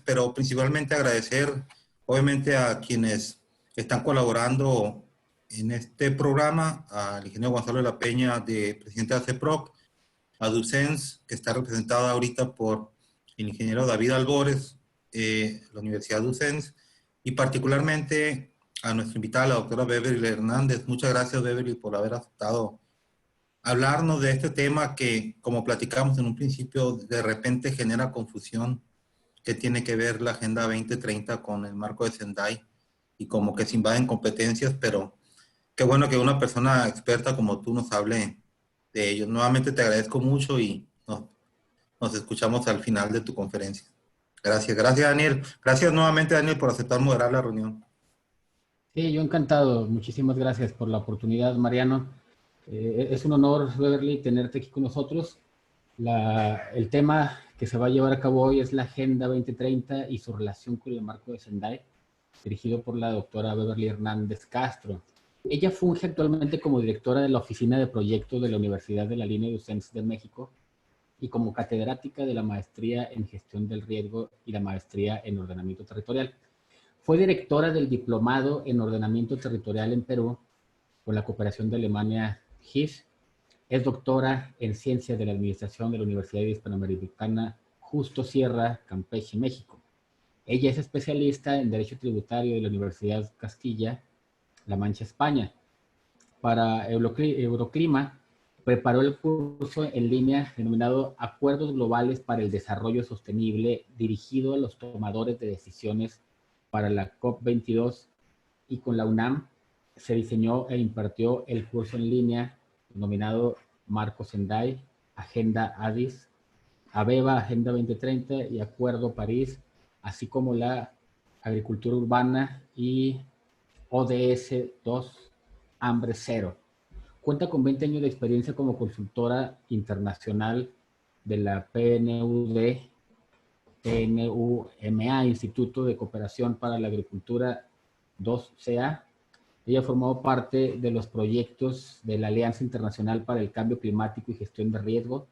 pero principalmente agradecer, obviamente, a quienes están colaborando en este programa, al ingeniero Gonzalo de la Peña, presidente de ACEPROC, a Ducens, que está representada ahorita por el ingeniero David Albores, la Universidad Ducens, y particularmente a nuestra invitada, la doctora Beverly Hernández. Muchas gracias, Beverly, por haber aceptado hablarnos de este tema que, como platicamos en un principio, de repente genera confusión, que tiene que ver la Agenda 2030 con el marco de Sendai, y como que se invaden competencias, pero qué bueno que una persona experta como tú nos hable de ello. Nuevamente te agradezco mucho y nos escuchamos al final de tu conferencia. Gracias, gracias Daniel. Gracias nuevamente Daniel por aceptar moderar la reunión. Sí, yo encantado. Muchísimas gracias por la oportunidad, Mariano. Es un honor, Beverly, tenerte aquí con nosotros. El tema que se va a llevar a cabo hoy es la Agenda 2030 y su relación con el marco de Sendai, dirigido por la doctora Beverly Hernández Castro. Ella funge actualmente como directora de la Oficina de Proyectos de la Universidad de la Línea de Ducens de México y como catedrática de la Maestría en Gestión del Riesgo y la Maestría en Ordenamiento Territorial. Fue directora del Diplomado en Ordenamiento Territorial en Perú con la cooperación de Alemania HIS. Es doctora en Ciencias de la Administración de la Universidad Hispanoamericana Justo Sierra, Campeche, México. Ella es especialista en Derecho Tributario de la Universidad Castilla-La Mancha, España. Para Euroclima, preparó el curso en línea denominado Acuerdos Globales para el Desarrollo Sostenible, dirigido a los tomadores de decisiones para la COP22, y con la UNAM se diseñó e impartió el curso en línea denominado Marco Sendai, Agenda Addis, Abeba, Agenda 2030 y Acuerdo París, así como la Agricultura Urbana y ODS 2, Hambre Cero. Cuenta con 20 años de experiencia como consultora internacional de la PNUD, PNUMA, Instituto de Cooperación para la Agricultura 2CA. Ella formó parte de los proyectos de la Alianza Internacional para el Cambio Climático y Gestión de Riesgo,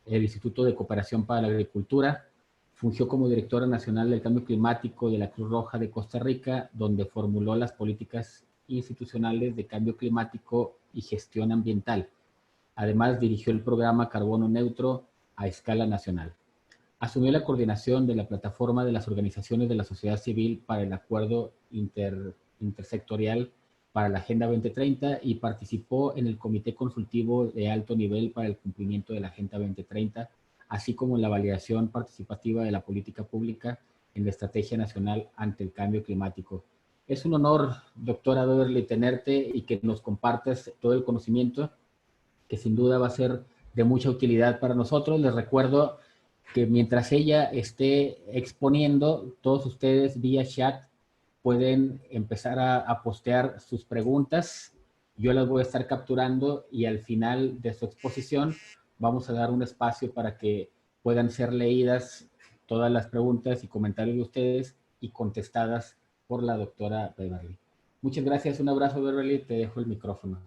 el Instituto de Cooperación para la Agricultura. Fungió como directora nacional del Cambio Climático de la Cruz Roja de Costa Rica, donde formuló las políticas institucionales de cambio climático y gestión ambiental. Además, dirigió el programa Carbono Neutro a escala nacional. Asumió la coordinación de la plataforma de las organizaciones de la sociedad civil para el acuerdo intersectorial para la Agenda 2030 y participó en el Comité Consultivo de Alto Nivel para el cumplimiento de la Agenda 2030, así como en la validación participativa de la política pública en la Estrategia Nacional ante el Cambio Climático. Es un honor, doctora Beverly, tenerte y que nos compartas todo el conocimiento, que sin duda va a ser de mucha utilidad para nosotros. Les recuerdo que mientras ella esté exponiendo, todos ustedes vía chat pueden empezar a postear sus preguntas. Yo las voy a estar capturando y al final de su exposición vamos a dar un espacio para que puedan ser leídas todas las preguntas y comentarios de ustedes y contestadas por la doctora Beverly. Muchas gracias, un abrazo, Beverly, te dejo el micrófono.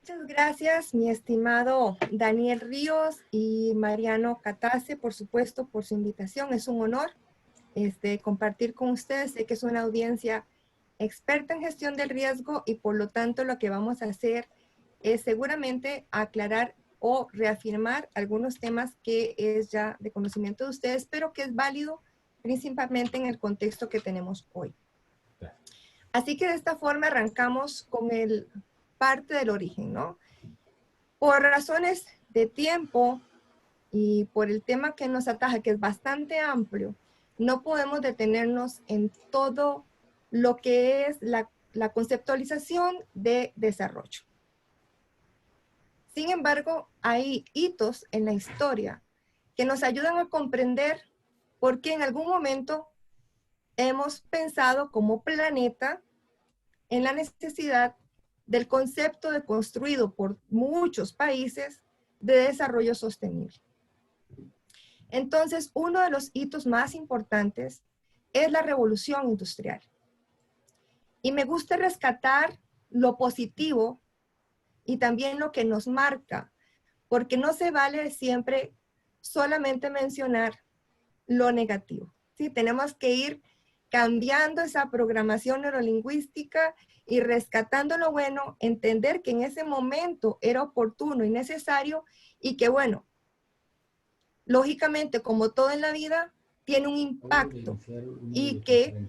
Muchas gracias, mi estimado Daniel Ríos y Mariano Catase, por supuesto, por su invitación. Es un honor compartir con ustedes. Sé que es una audiencia experta en gestión del riesgo y por lo tanto lo que vamos a hacer es seguramente aclarar o reafirmar algunos temas que es ya de conocimiento de ustedes, pero que es válido principalmente en el contexto que tenemos hoy. Así que de esta forma arrancamos con parte del origen, ¿no? Por razones de tiempo y por el tema que nos ataja, que es bastante amplio, no podemos detenernos en todo lo que es la conceptualización de desarrollo. Sin embargo, hay hitos en la historia que nos ayudan a comprender por qué en algún momento hemos pensado como planeta en la necesidad del concepto de construido por muchos países de desarrollo sostenible. Entonces, uno de los hitos más importantes es la revolución industrial. Y me gusta rescatar lo positivo y también lo que nos marca, porque no se vale siempre solamente mencionar lo negativo. ¿Sí? Tenemos que ir cambiando esa programación neurolingüística y rescatando lo bueno, entender que en ese momento era oportuno y necesario y que, bueno, lógicamente, como todo en la vida, tiene un impacto y que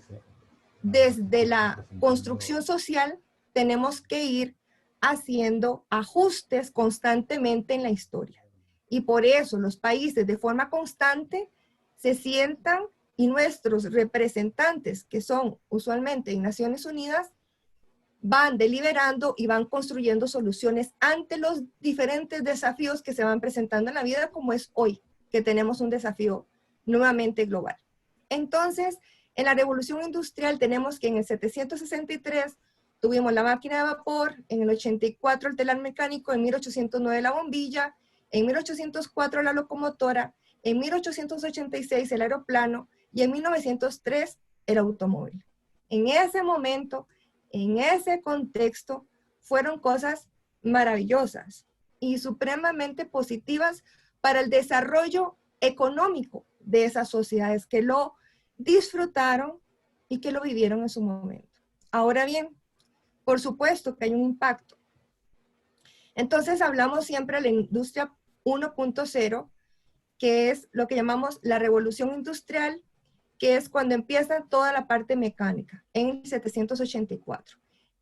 desde la construcción social tenemos que ir haciendo ajustes constantemente en la historia. Y por eso los países de forma constante se sientan y nuestros representantes, que son usualmente en Naciones Unidas, van deliberando y van construyendo soluciones ante los diferentes desafíos que se van presentando en la vida, como es hoy, que tenemos un desafío nuevamente global. Entonces, en la revolución industrial tenemos que en el 763 tuvimos la máquina de vapor, en el 84 el telar mecánico, en 1809 la bombilla, en 1804 la locomotora, en 1886 el aeroplano y en 1903 el automóvil. En ese momento, en ese contexto, fueron cosas maravillosas y supremamente positivas para el desarrollo económico de esas sociedades que lo disfrutaron y que lo vivieron en su momento. Ahora bien, por supuesto que hay un impacto. Entonces hablamos siempre de la industria 1.0, que es lo que llamamos la revolución industrial, que es cuando empieza toda la parte mecánica, en el 784.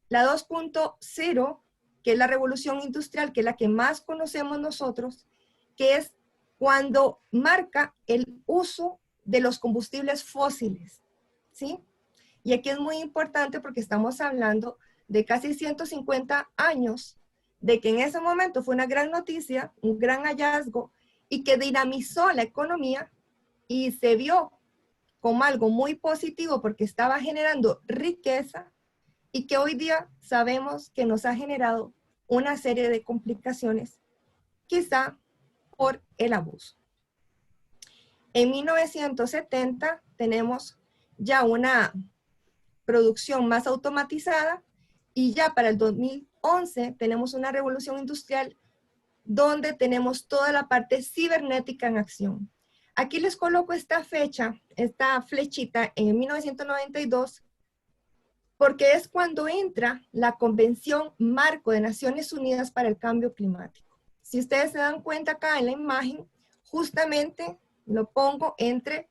La 2.0, que es la revolución industrial, que es la que más conocemos nosotros, que es cuando marca el uso de los combustibles fósiles, ¿sí? Y aquí es muy importante porque estamos hablando de casi 150 años, de que en ese momento fue una gran noticia, un gran hallazgo, y que dinamizó la economía y se vio como algo muy positivo porque estaba generando riqueza y que hoy día sabemos que nos ha generado una serie de complicaciones, quizá por el abuso. En 1970 tenemos ya una producción más automatizada y ya para el 2011 tenemos una revolución industrial donde tenemos toda la parte cibernética en acción. Aquí les coloco esta fecha, esta flechita en 1992, porque es cuando entra la Convención Marco de Naciones Unidas para el Cambio Climático. Si ustedes se dan cuenta acá en la imagen, justamente lo pongo entre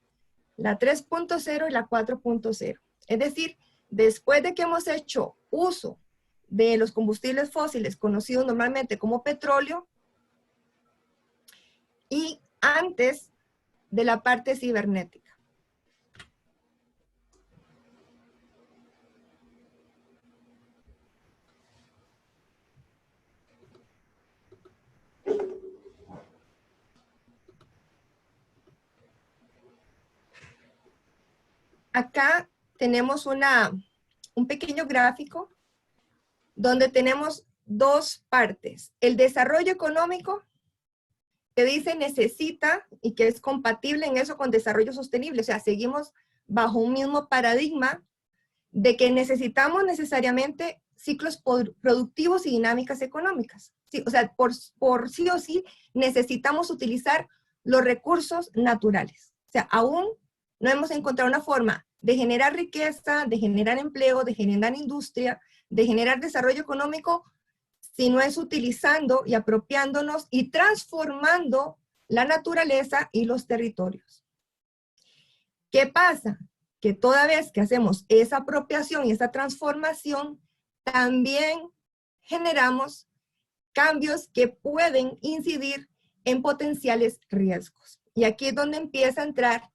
la 3.0 y la 4.0. Es decir, después de que hemos hecho uso de los combustibles fósiles conocidos normalmente como petróleo y antes de la parte cibernética. Acá tenemos un pequeño gráfico donde tenemos dos partes. El desarrollo económico, que dice necesita y que es compatible en eso con desarrollo sostenible. O sea, seguimos bajo un mismo paradigma de que necesitamos necesariamente ciclos productivos y dinámicas económicas. Sí, o sea, por sí o sí necesitamos utilizar los recursos naturales. O sea, aún no hemos encontrado una forma de generar riqueza, de generar empleo, de generar industria, de generar desarrollo económico, si no es utilizando y apropiándonos y transformando la naturaleza y los territorios. ¿Qué pasa? Que toda vez que hacemos esa apropiación y esa transformación, también generamos cambios que pueden incidir en potenciales riesgos. Y aquí es donde empieza a entrar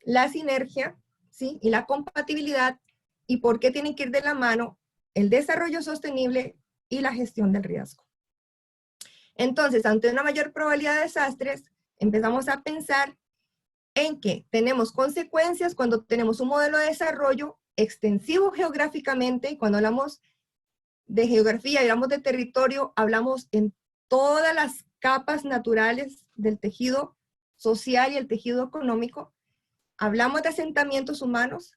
la sinergia, ¿sí? Y la compatibilidad, y por qué tienen que ir de la mano el desarrollo sostenible y la gestión del riesgo. Entonces, ante una mayor probabilidad de desastres, empezamos a pensar en que tenemos consecuencias cuando tenemos un modelo de desarrollo extensivo geográficamente, y cuando hablamos de geografía y hablamos de territorio, hablamos en todas las capas naturales del tejido social y el tejido económico, hablamos de asentamientos humanos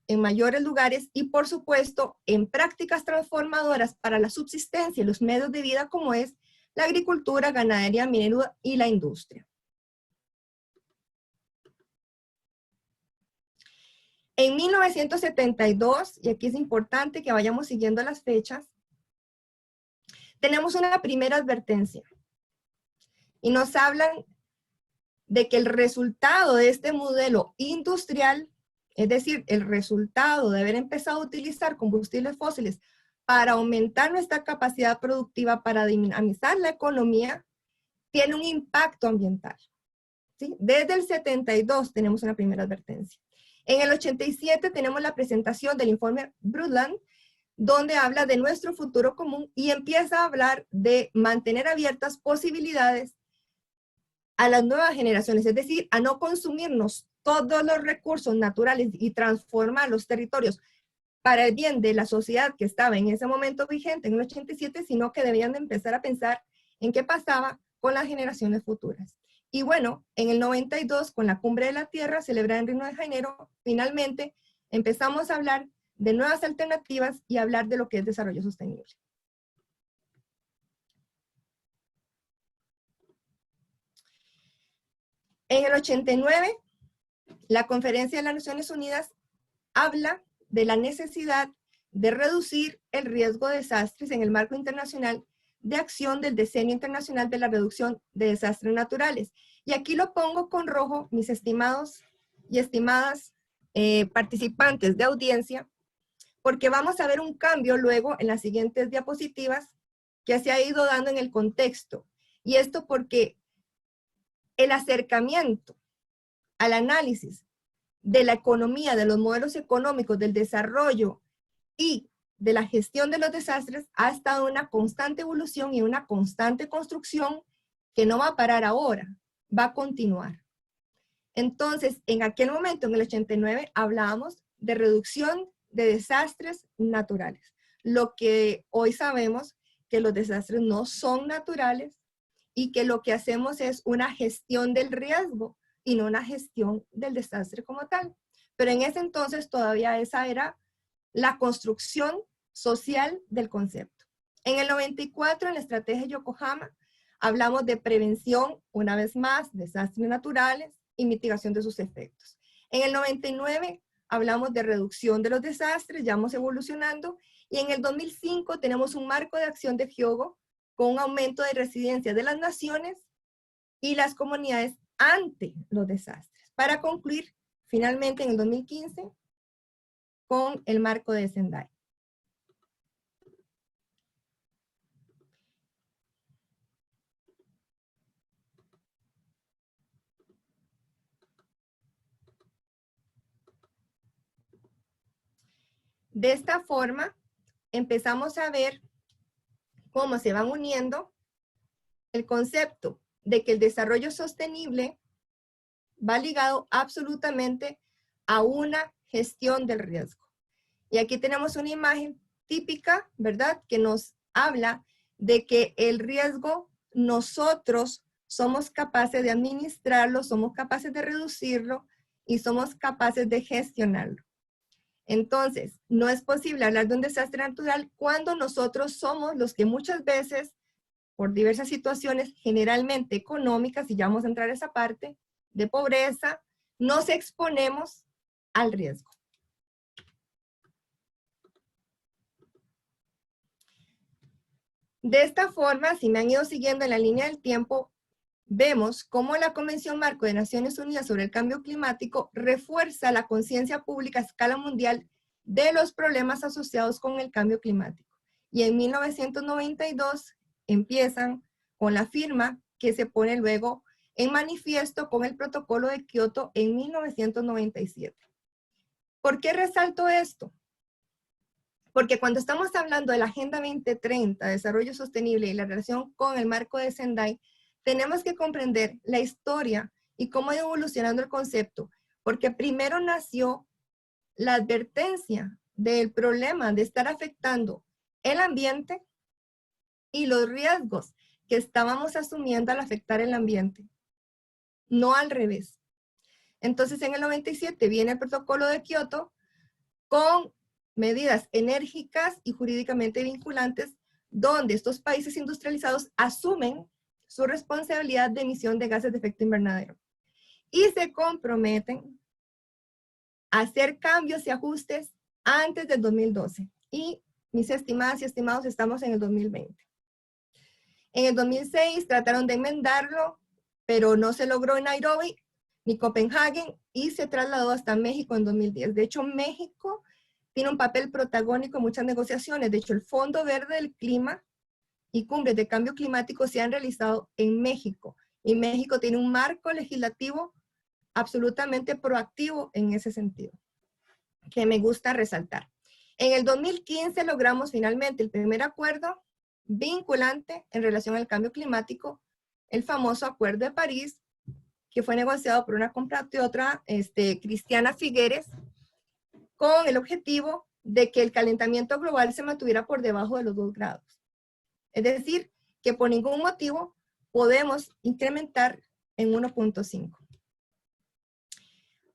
en mayores lugares y, por supuesto, en prácticas transformadoras para la subsistencia y los medios de vida como es la agricultura, ganadería, minería y la industria. En 1972, y aquí es importante que vayamos siguiendo las fechas, tenemos una primera advertencia. Y nos hablan de que el resultado de este modelo industrial, es decir, el resultado de haber empezado a utilizar combustibles fósiles para aumentar nuestra capacidad productiva, para dinamizar la economía, tiene un impacto ambiental. ¿Sí? Desde el 72 tenemos una primera advertencia. En el 87 tenemos la presentación del informe Brundtland, donde habla de nuestro futuro común y empieza a hablar de mantener abiertas posibilidades a las nuevas generaciones, es decir, a no consumirnos todos los recursos naturales y transformar los territorios para el bien de la sociedad que estaba en ese momento vigente, en el 87, sino que debían de empezar a pensar en qué pasaba con las generaciones futuras. Y bueno, en el 92, con la Cumbre de la Tierra, celebrada en Río de Janeiro, finalmente empezamos a hablar de nuevas alternativas y hablar de lo que es desarrollo sostenible. En el 89, la Conferencia de las Naciones Unidas habla de la necesidad de reducir el riesgo de desastres en el marco internacional de acción del Decenio Internacional de la Reducción de Desastres Naturales. Y aquí lo pongo con rojo, mis estimados y estimadas participantes de audiencia, porque vamos a ver un cambio luego en las siguientes diapositivas que se ha ido dando en el contexto. Y esto porque el acercamiento al análisis de la economía, de los modelos económicos, del desarrollo y de la gestión de los desastres ha estado en una constante evolución y una constante construcción que no va a parar ahora, va a continuar. Entonces, en aquel momento, en el 89, hablábamos de reducción de desastres naturales. Lo que hoy sabemos que los desastres no son naturales y que lo que hacemos es una gestión del riesgo y no una gestión del desastre como tal. Pero en ese entonces todavía esa era la construcción social del concepto. En el 94, en la estrategia Yokohama, hablamos de prevención, una vez más, desastres naturales y mitigación de sus efectos. En el 99, hablamos de reducción de los desastres, ya vamos evolucionando, y en el 2005 tenemos un marco de acción de Hyogo con un aumento de resiliencia de las naciones y las comunidades ante los desastres. Para concluir, finalmente en el 2015, con el marco de Sendai. De esta forma, empezamos a ver cómo se van uniendo el concepto de que el desarrollo sostenible va ligado absolutamente a una gestión del riesgo. Y aquí tenemos una imagen típica, ¿verdad? Que nos habla de que el riesgo nosotros somos capaces de administrarlo, somos capaces de reducirlo y somos capaces de gestionarlo. Entonces, no es posible hablar de un desastre natural cuando nosotros somos los que muchas veces, por diversas situaciones generalmente económicas, y ya vamos a entrar a esa parte, de pobreza, nos exponemos al riesgo. De esta forma, si me han ido siguiendo en la línea del tiempo, vemos cómo la Convención Marco de Naciones Unidas sobre el Cambio Climático refuerza la conciencia pública a escala mundial de los problemas asociados con el cambio climático. Y en 1992 empiezan con la firma que se pone luego en manifiesto con el Protocolo de Kioto en 1997. ¿Por qué resalto esto? Porque cuando estamos hablando de la Agenda 2030, Desarrollo Sostenible y la relación con el marco de Sendai, tenemos que comprender la historia y cómo ha ido evolucionando el concepto, porque primero nació la advertencia del problema de estar afectando el ambiente y los riesgos que estábamos asumiendo al afectar el ambiente, no al revés. Entonces, en el 97 viene el Protocolo de Kioto con medidas enérgicas y jurídicamente vinculantes, donde estos países industrializados asumen su responsabilidad de emisión de gases de efecto invernadero y se comprometen hacer cambios y ajustes antes del 2012. Y mis estimadas y estimados, estamos en el 2020. En el 2006 trataron de enmendarlo, pero no se logró en Nairobi ni Copenhague y se trasladó hasta México en 2010. De hecho, México tiene un papel protagónico en muchas negociaciones. De hecho, el Fondo Verde del Clima y cumbres de cambio climático se han realizado en México. Y México tiene un marco legislativo absolutamente proactivo en ese sentido, que me gusta resaltar. En el 2015 logramos finalmente el primer acuerdo vinculante en relación al cambio climático, el famoso Acuerdo de París, que fue negociado por una compatriota, Cristiana Figueres, con el objetivo de que el calentamiento global se mantuviera por debajo de los 2 grados. Es decir, que por ningún motivo podemos incrementar en 1.5.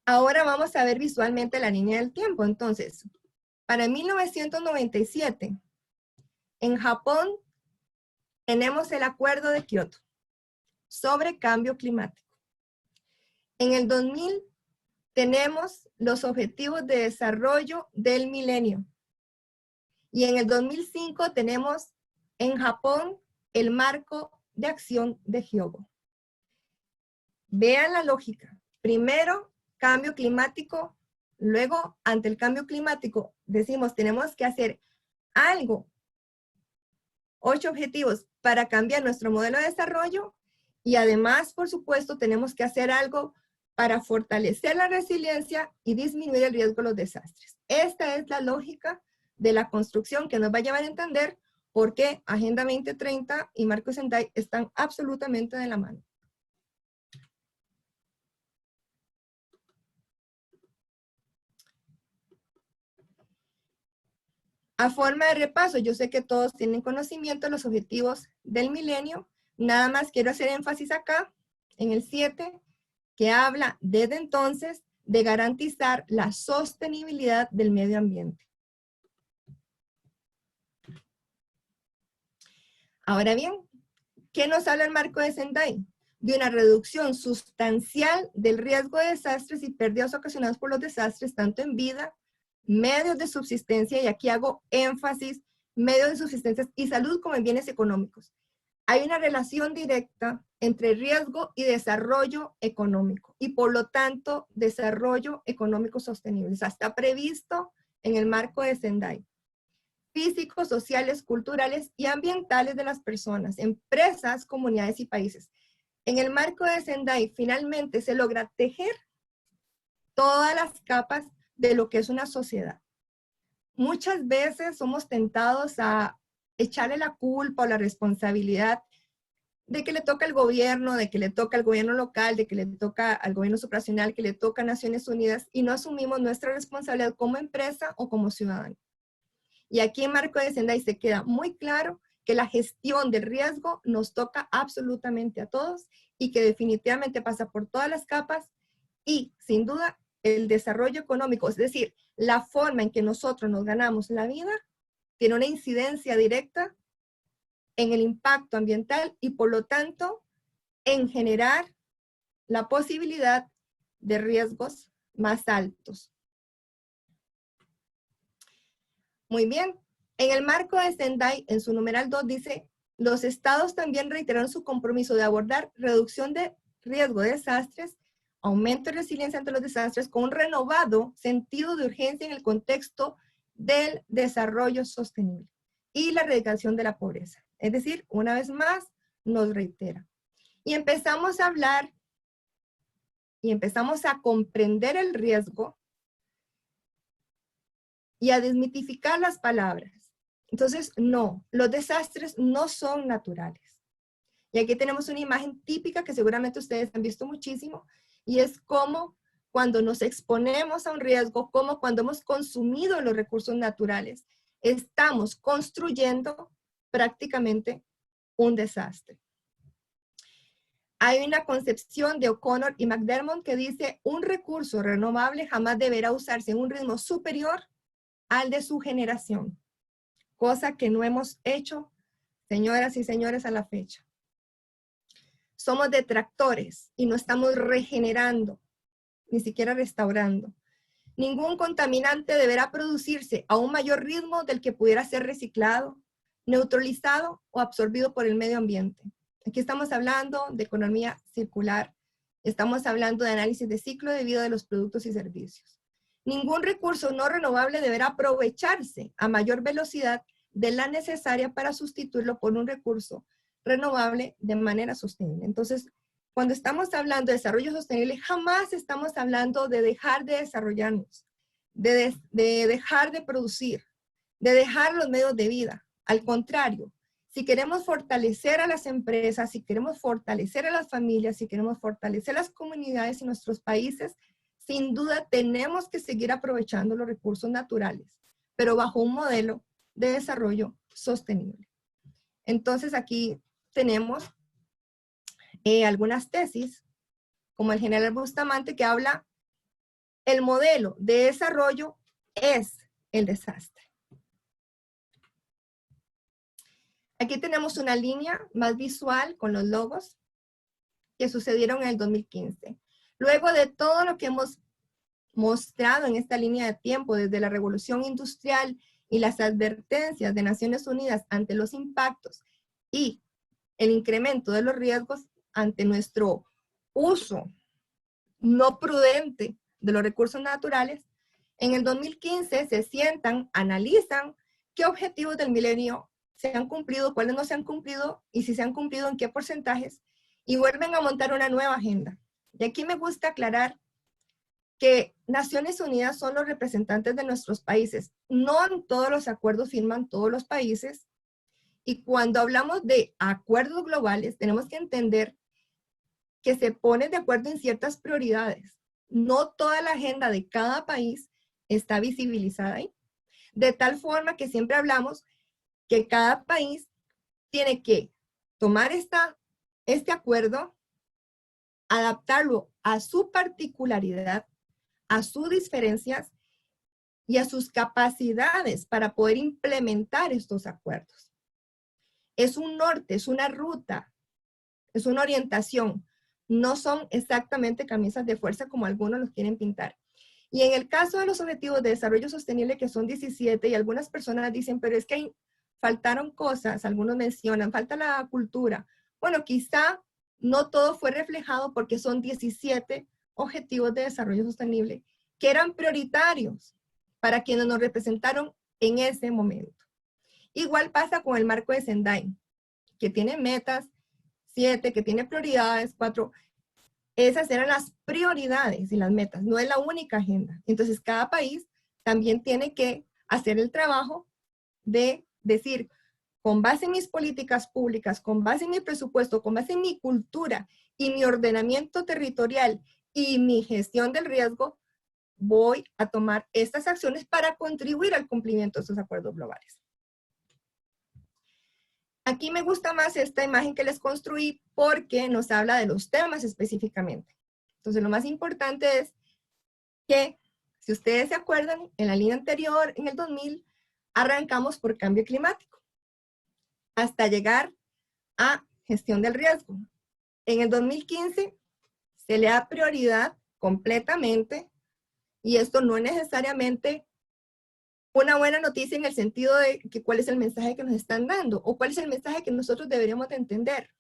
Ahora vamos a ver visualmente la línea del tiempo. Entonces, para 1997, en Japón, tenemos el Acuerdo de Kioto sobre cambio climático. En el 2000, tenemos los Objetivos de Desarrollo del Milenio. Y en el 2005 tenemos en Japón el Marco de Acción de Hyogo. Vean la lógica. Primero, cambio climático. Luego, ante el cambio climático, decimos, tenemos que hacer algo. 8 objetivos para cambiar nuestro modelo de desarrollo. Y además, por supuesto, tenemos que hacer algo para fortalecer la resiliencia y disminuir el riesgo de los desastres. Esta es la lógica de la construcción que nos va a llevar a entender por qué Agenda 2030 y Marco Sendai están absolutamente de la mano. A forma de repaso, yo sé que todos tienen conocimiento de los objetivos del milenio. Nada más quiero hacer énfasis acá, en el 7, que habla desde entonces de garantizar la sostenibilidad del medio ambiente. Ahora bien, ¿qué nos habla el Marco de Sendai? De una reducción sustancial del riesgo de desastres y pérdidas ocasionadas por los desastres, tanto en vida, medios de subsistencia, y aquí hago énfasis, medios de subsistencia y salud, como en bienes económicos. Hay una relación directa entre riesgo y desarrollo económico, y por lo tanto, desarrollo económico sostenible. O sea, está previsto en el Marco de Sendai. Físicos, sociales, culturales y ambientales de las personas, empresas, comunidades y países. En el Marco de Sendai, finalmente se logra tejer todas las capas de lo que es una sociedad. Muchas veces somos tentados a echarle la culpa o la responsabilidad de que le toca al gobierno, de que le toca al gobierno local, de que le toca al gobierno supranacional, que le toca a Naciones Unidas, y no asumimos nuestra responsabilidad como empresa o como ciudadano. Y aquí en Marco de Sendai se queda muy claro que la gestión del riesgo nos toca absolutamente a todos y que definitivamente pasa por todas las capas y, sin duda, el desarrollo económico, es decir, la forma en que nosotros nos ganamos la vida, tiene una incidencia directa en el impacto ambiental y, por lo tanto, en generar la posibilidad de riesgos más altos. Muy bien. En el Marco de Sendai, en su numeral 2, dice, los estados también reiteraron su compromiso de abordar reducción de riesgo de desastres, aumento de resiliencia ante los desastres, con un renovado sentido de urgencia en el contexto del desarrollo sostenible y la erradicación de la pobreza. Es decir, una vez más, nos reitera. Y empezamos a hablar y empezamos a comprender el riesgo y a desmitificar las palabras. Entonces, no, los desastres no son naturales. Y aquí tenemos una imagen típica que seguramente ustedes han visto muchísimo, y es como cuando nos exponemos a un riesgo, como cuando hemos consumido los recursos naturales, estamos construyendo prácticamente un desastre. Hay una concepción de O'Connor y McDermott que dice, un recurso renovable jamás deberá usarse en un ritmo superior al de su generación, cosa que no hemos hecho, señoras y señores, a la fecha. Somos detractores y no estamos regenerando, ni siquiera restaurando. Ningún contaminante deberá producirse a un mayor ritmo del que pudiera ser reciclado, neutralizado o absorbido por el medio ambiente. Aquí estamos hablando de economía circular, estamos hablando de análisis de ciclo de vida de los productos y servicios. Ningún recurso no renovable deberá aprovecharse a mayor velocidad de la necesaria para sustituirlo por un recurso renovable de manera sostenible. Entonces, cuando estamos hablando de desarrollo sostenible, jamás estamos hablando de dejar de desarrollarnos, de dejar de producir, de dejar los medios de vida. Al contrario, si queremos fortalecer a las empresas, si queremos fortalecer a las familias, si queremos fortalecer las comunidades y nuestros países, sin duda tenemos que seguir aprovechando los recursos naturales, pero bajo un modelo de desarrollo sostenible. Entonces aquí tenemos algunas tesis, como el general Bustamante, que habla, el modelo de desarrollo es el desastre. Aquí tenemos una línea más visual con los logos que sucedieron en el 2015. Luego de todo lo que hemos mostrado en esta línea de tiempo, desde la revolución industrial y las advertencias de Naciones Unidas ante los impactos y el incremento de los riesgos ante nuestro uso no prudente de los recursos naturales, en el 2015 se sientan, analizan qué objetivos del milenio se han cumplido, cuáles no se han cumplido, y si se han cumplido, en qué porcentajes, y vuelven a montar una nueva agenda. Y aquí me gusta aclarar que Naciones Unidas son los representantes de nuestros países. No en todos los acuerdos firman todos los países, y cuando hablamos de acuerdos globales, tenemos que entender que se ponen de acuerdo en ciertas prioridades. No toda la agenda de cada país está visibilizada ahí. De tal forma que siempre hablamos que cada país tiene que tomar este acuerdo, adaptarlo a su particularidad, a sus diferencias y a sus capacidades para poder implementar estos acuerdos. Es un norte, es una ruta, es una orientación. No son exactamente camisas de fuerza como algunos los quieren pintar. Y en el caso de los objetivos de desarrollo sostenible, que son 17, y algunas personas dicen, pero es que faltaron cosas, algunos mencionan, falta la cultura. Bueno, quizá no todo fue reflejado porque son 17 objetivos de desarrollo sostenible que eran prioritarios para quienes nos representaron en ese momento. Igual pasa con el marco de Sendai, que tiene metas, 7, que tiene prioridades, 4. Esas eran las prioridades y las metas, no es la única agenda. Entonces, cada país también tiene que hacer el trabajo de decir, con base en mis políticas públicas, con base en mi presupuesto, con base en mi cultura y mi ordenamiento territorial y mi gestión del riesgo, voy a tomar estas acciones para contribuir al cumplimiento de estos acuerdos globales. Aquí me gusta más esta imagen que les construí porque nos habla de los temas específicamente. Entonces, lo más importante es que, si ustedes se acuerdan, en la línea anterior, en el 2000, arrancamos por cambio climático, hasta llegar a gestión del riesgo. En el 2015 se le da prioridad completamente, y esto no es necesariamente una buena noticia en el sentido de que cuál es el mensaje que nos están dando, o cuál es el mensaje que nosotros deberíamos de entender.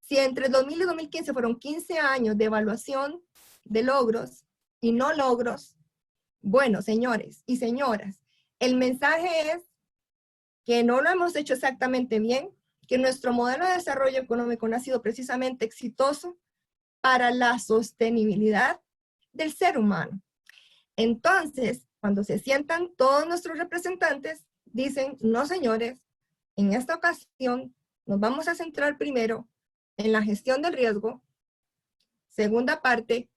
Si entre 2000 y 2015 fueron 15 años de evaluación de logros y no logros, bueno, señores y señoras, el mensaje es que no lo hemos hecho exactamente bien, que nuestro modelo de desarrollo económico no ha sido precisamente exitoso para la sostenibilidad del ser humano. Entonces, cuando se sientan todos nuestros representantes, dicen, no señores, en esta ocasión nos vamos a centrar primero en la gestión del riesgo. Segunda parte,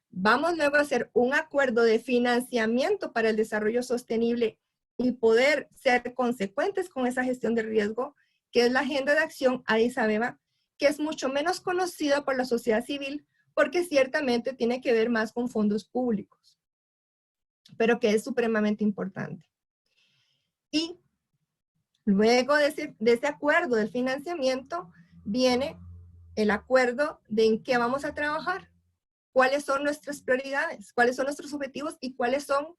vamos luego a hacer un acuerdo de financiamiento para el desarrollo sostenible y poder ser consecuentes con esa gestión del riesgo, que es la Agenda de Acción Addis Abeba, que es mucho menos conocida por la sociedad civil porque ciertamente tiene que ver más con fondos públicos, pero que es supremamente importante. Y luego de ese acuerdo del financiamiento viene el acuerdo de en qué vamos a trabajar. cuáles son nuestras prioridades, cuáles son nuestros objetivos y cuáles son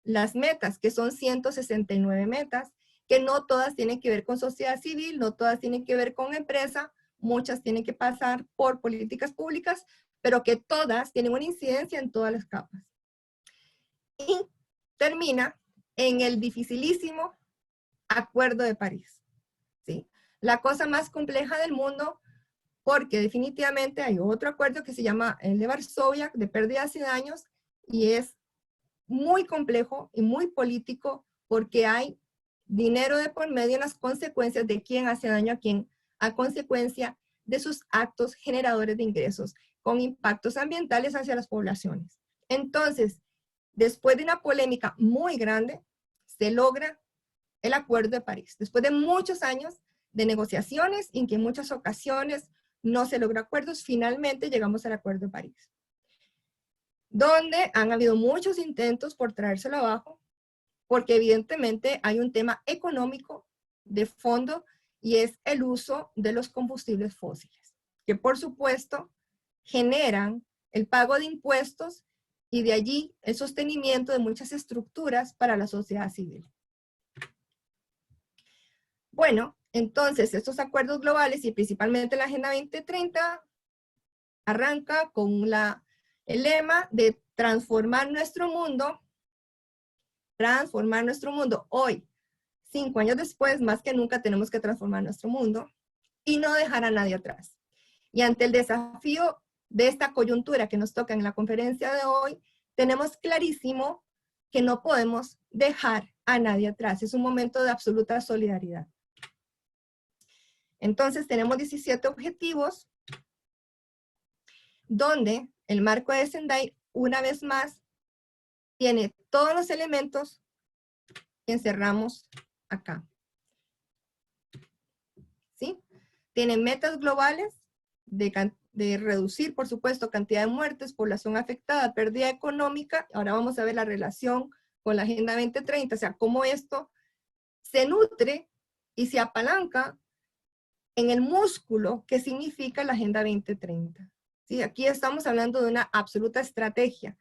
las metas, que son 169 metas, que no todas tienen que ver con sociedad civil, no todas tienen que ver con empresa, muchas tienen que pasar por políticas públicas, pero que todas tienen una incidencia en todas las capas. Y termina en el dificilísimo Acuerdo de París, ¿sí? La cosa más compleja del mundo, porque definitivamente hay otro acuerdo que se llama el de Varsovia, de pérdidas y daños, y es muy complejo y muy político, porque hay dinero de por medio en las consecuencias de quién hace daño a quién, a consecuencia de sus actos generadores de ingresos, con impactos ambientales hacia las poblaciones. Entonces, después de una polémica muy grande, se logra el Acuerdo de París. Después de muchos años de negociaciones, en que en muchas ocasiones no se logró acuerdos, finalmente llegamos al Acuerdo de París, donde han habido muchos intentos por traérselo abajo, porque evidentemente hay un tema económico de fondo y es el uso de los combustibles fósiles, que por supuesto generan el pago de impuestos y de allí el sostenimiento de muchas estructuras para la sociedad civil. Bueno, entonces estos acuerdos globales y principalmente la Agenda 2030 arranca con el lema de transformar nuestro mundo hoy. 5 años después, más que nunca tenemos que transformar nuestro mundo y no dejar a nadie atrás. Y ante el desafío de esta coyuntura que nos toca en la conferencia de hoy, tenemos clarísimo que no podemos dejar a nadie atrás. Es un momento de absoluta solidaridad. Entonces tenemos 17 objetivos, donde el marco de Sendai, una vez más, tiene todos los elementos que encerramos acá. ¿Sí? Tiene metas globales de reducir, por supuesto, cantidad de muertes, población afectada, pérdida económica. Ahora vamos a ver la relación con la Agenda 2030, o sea, cómo esto se nutre y se apalanca en el músculo que significa la Agenda 2030. ¿Sí? Aquí estamos hablando de una absoluta estrategia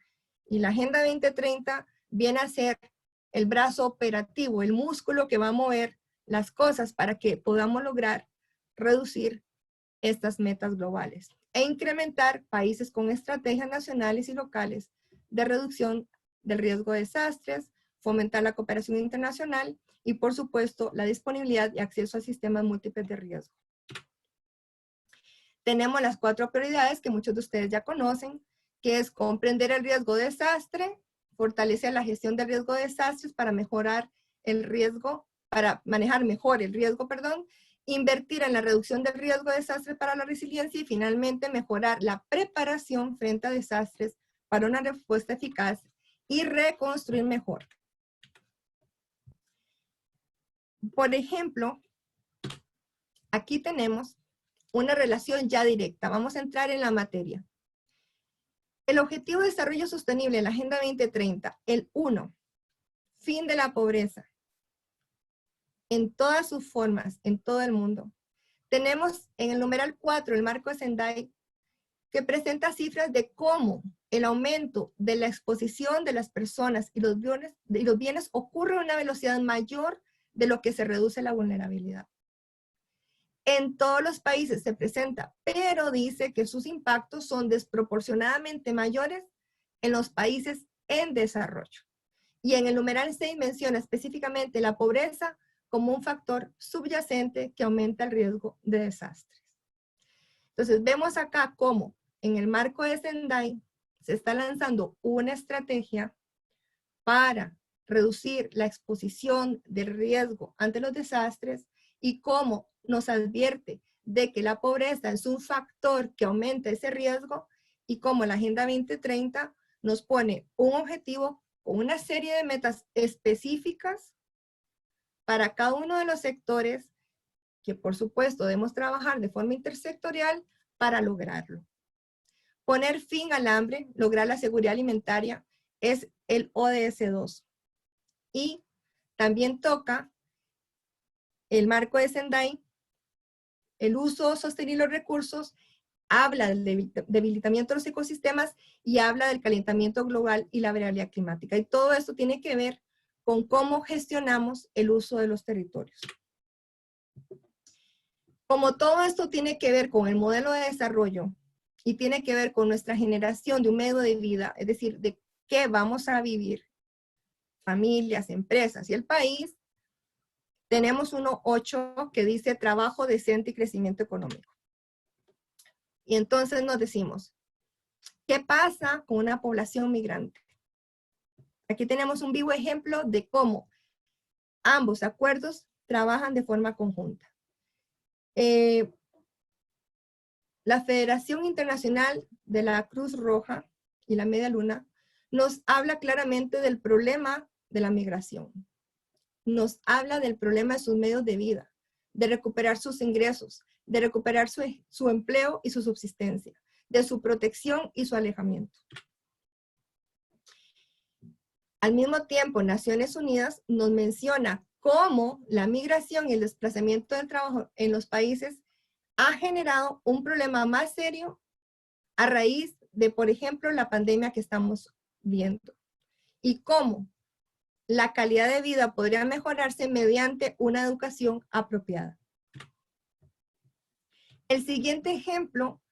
y la Agenda 2030 viene a ser el brazo operativo, el músculo que va a mover las cosas para que podamos lograr reducir estas metas globales e incrementar países con estrategias nacionales y locales de reducción del riesgo de desastres, fomentar la cooperación internacional y, por supuesto, la disponibilidad y acceso a sistemas múltiples de riesgo. Tenemos las 4 prioridades que muchos de ustedes ya conocen, que es comprender el riesgo de desastre, fortalecer la gestión del riesgo de desastres para mejorar el riesgo, para manejar mejor el riesgo, invertir en la reducción del riesgo de desastres para la resiliencia y finalmente mejorar la preparación frente a desastres para una respuesta eficaz y reconstruir mejor. Por ejemplo, aquí tenemos una relación ya directa. Vamos a entrar en la materia. El Objetivo de Desarrollo Sostenible, la Agenda 2030, el 1, fin de la pobreza, en todas sus formas, en todo el mundo. Tenemos en el numeral 4, el marco de Sendai, que presenta cifras de cómo el aumento de la exposición de las personas y los bienes ocurre a una velocidad mayor de lo que se reduce la vulnerabilidad. En todos los países se presenta, pero dice que sus impactos son desproporcionadamente mayores en los países en desarrollo. Y en el numeral 6 menciona específicamente la pobreza como un factor subyacente que aumenta el riesgo de desastres. Entonces vemos acá cómo en el marco de Sendai se está lanzando una estrategia para reducir la exposición del riesgo ante los desastres y cómo nos advierte de que la pobreza es un factor que aumenta ese riesgo y cómo la Agenda 2030 nos pone un objetivo con una serie de metas específicas para cada uno de los sectores que por supuesto debemos trabajar de forma intersectorial para lograrlo. Poner fin al hambre, lograr la seguridad alimentaria es el ODS 2. Y también toca el marco de Sendai, el uso sostenible de los recursos habla del debilitamiento de los ecosistemas y habla del calentamiento global y la variabilidad climática. Y todo esto tiene que ver con cómo gestionamos el uso de los territorios. Como todo esto tiene que ver con el modelo de desarrollo y tiene que ver con nuestra generación de un medio de vida, es decir, de qué vamos a vivir, familias, empresas y el país, tenemos 1.8 que dice trabajo decente y crecimiento económico. Y entonces nos decimos, ¿qué pasa con una población migrante? Aquí tenemos un vivo ejemplo de cómo ambos acuerdos trabajan de forma conjunta. La Federación Internacional de la Cruz Roja y la Media Luna nos habla claramente del problema de la migración. Nos habla del problema de sus medios de vida, de recuperar sus ingresos, de recuperar su empleo y su subsistencia, de su protección y su alejamiento. Al mismo tiempo, Naciones Unidas nos menciona cómo la migración y el desplazamiento del trabajo en los países ha generado un problema más serio a raíz de, por ejemplo, la pandemia que estamos viendo. Y cómo la calidad de vida podría mejorarse mediante una educación apropiada. El siguiente ejemplo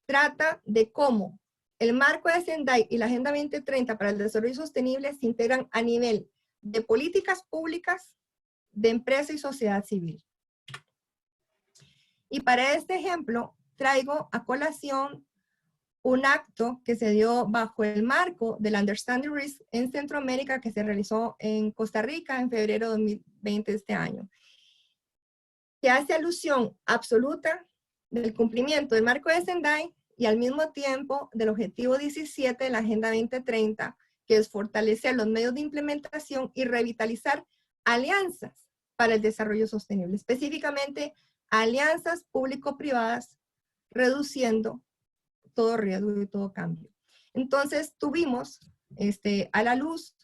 trata de cómo el marco de Sendai y la Agenda 2030 para el Desarrollo Sostenible se integran a nivel de políticas públicas, de empresa y sociedad civil. Y para este ejemplo, traigo a colación un acto que se dio bajo el marco del Understanding Risk en Centroamérica que se realizó en Costa Rica en febrero de 2020 de este año, que hace alusión absoluta del cumplimiento del marco de Sendai y al mismo tiempo del objetivo 17 de la Agenda 2030, que es fortalecer los medios de implementación y revitalizar alianzas para el desarrollo sostenible, específicamente alianzas público-privadas, reduciendo todo riesgo y todo cambio. Entonces tuvimos a la luz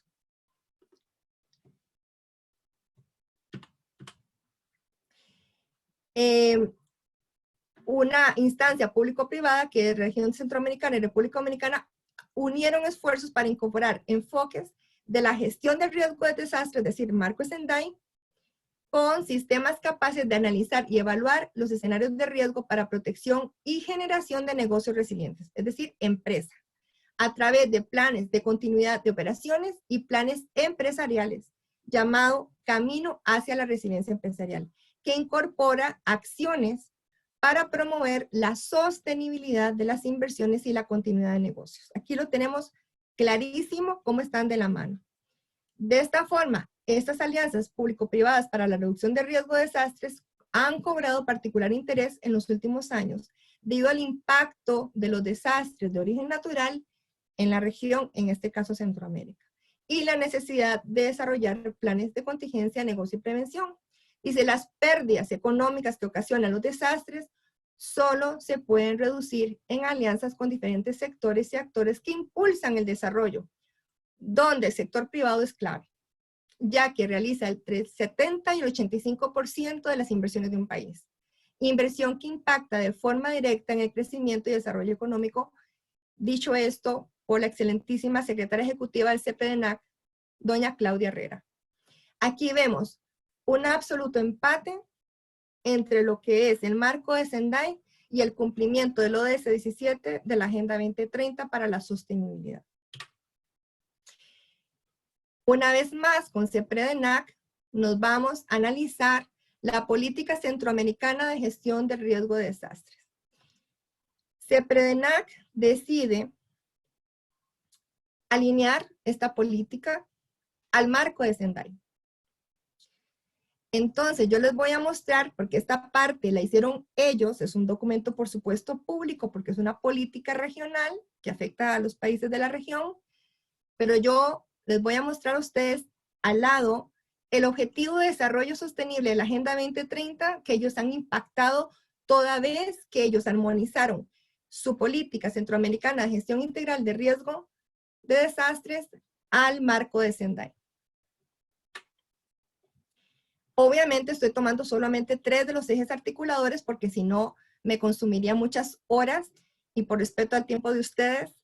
una instancia público-privada que región centroamericana y República Dominicana unieron esfuerzos para incorporar enfoques de la gestión del riesgo de desastre, es decir, marco Sendai, con sistemas capaces de analizar y evaluar los escenarios de riesgo para protección y generación de negocios resilientes, es decir, empresa, a través de planes de continuidad de operaciones y planes empresariales, llamado Camino hacia la Resiliencia Empresarial, que incorpora acciones para promover la sostenibilidad de las inversiones y la continuidad de negocios. Aquí lo tenemos clarísimo cómo están de la mano. De esta forma, estas alianzas público-privadas para la reducción de riesgo de desastres han cobrado particular interés en los últimos años debido al impacto de los desastres de origen natural en la región, en este caso Centroamérica, y la necesidad de desarrollar planes de contingencia, negocio y prevención. Dice, las pérdidas económicas que ocasionan los desastres solo se pueden reducir en alianzas con diferentes sectores y actores que impulsan el desarrollo, donde el sector privado es clave, ya que realiza entre el 70 y el 85% de las inversiones de un país. Inversión que impacta de forma directa en el crecimiento y desarrollo económico. Dicho esto, por la excelentísima secretaria ejecutiva del CPDNAC, doña Claudia Herrera. Aquí vemos un absoluto empate entre lo que es el marco de Sendai y el cumplimiento del ODS 17 de la Agenda 2030 para la sostenibilidad. Una vez más, con CPDNAC, nos vamos a analizar la política centroamericana de gestión del riesgo de desastres. CPDNAC decide alinear esta política al marco de Sendai. Entonces, yo les voy a mostrar, porque esta parte la hicieron ellos, es un documento, por supuesto, público, porque es una política regional que afecta a los países de la región, pero yo les voy a mostrar a ustedes al lado el Objetivo de Desarrollo Sostenible de la Agenda 2030 que ellos han impactado toda vez que ellos armonizaron su política centroamericana de gestión integral de riesgo de desastres al marco de Sendai. Obviamente estoy tomando solamente 3 de los ejes articuladores porque si no me consumiría muchas horas y por respeto al tiempo de ustedes,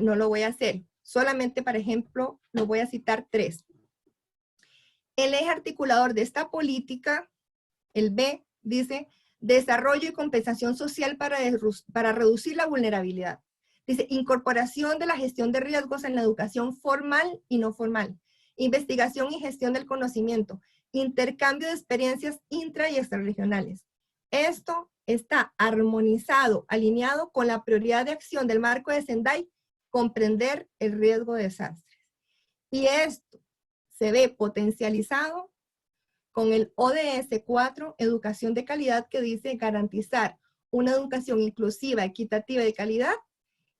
no lo voy a hacer. Solamente, por ejemplo, lo voy a citar 3. El eje articulador de esta política, el B, dice, desarrollo y compensación social para reducir la vulnerabilidad. Dice, incorporación de la gestión de riesgos en la educación formal y no formal. Investigación y gestión del conocimiento. Intercambio de experiencias intra y extrarregionales. Esto está armonizado, alineado con la prioridad de acción del marco de Sendai, comprender el riesgo de desastres. Y esto se ve potencializado con el ODS 4, educación de calidad, que dice garantizar una educación inclusiva, equitativa y de calidad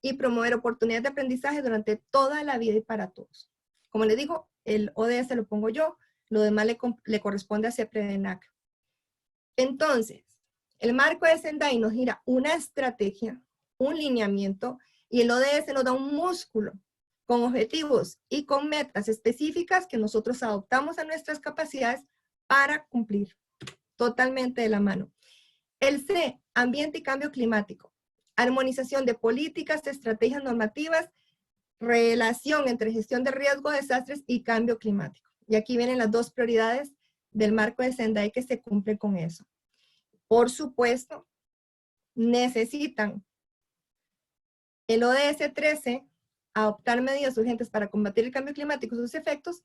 y promover oportunidades de aprendizaje durante toda la vida y para todos. Como les digo, el ODS lo pongo yo, lo demás le corresponde a CEPREDENAC. Entonces, el marco de Sendai nos gira una estrategia, un lineamiento, y el ODS nos da un músculo con objetivos y con metas específicas que nosotros adoptamos a nuestras capacidades para cumplir totalmente de la mano. El C, ambiente y cambio climático. Armonización de políticas, estrategias normativas, relación entre gestión de riesgo, desastres y cambio climático. Y aquí vienen las 2 prioridades del marco de Sendai que se cumplen con eso. Por supuesto, necesitan el ODS 13 adoptar medidas urgentes para combatir el cambio climático y sus efectos,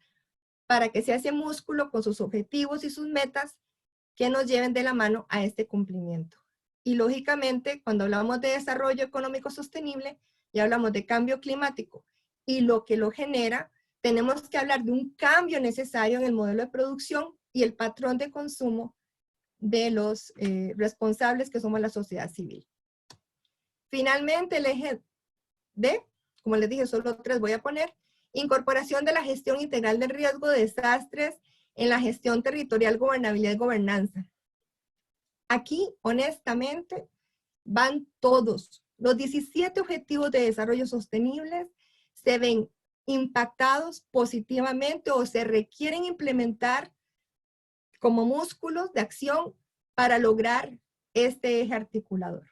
para que sea ese músculo con sus objetivos y sus metas que nos lleven de la mano a este cumplimiento. Y lógicamente, cuando hablamos de desarrollo económico sostenible y hablamos de cambio climático y lo que lo genera, tenemos que hablar de un cambio necesario en el modelo de producción y el patrón de consumo de los responsables que somos la sociedad civil. Finalmente, el eje D, como les dije, solo 3 voy a poner, incorporación de la gestión integral del riesgo de desastres en la gestión territorial, gobernabilidad y gobernanza. Aquí, honestamente, van todos. Los 17 objetivos de desarrollo sostenibles se ven impactados positivamente o se requieren implementar como músculos de acción para lograr este eje articulador.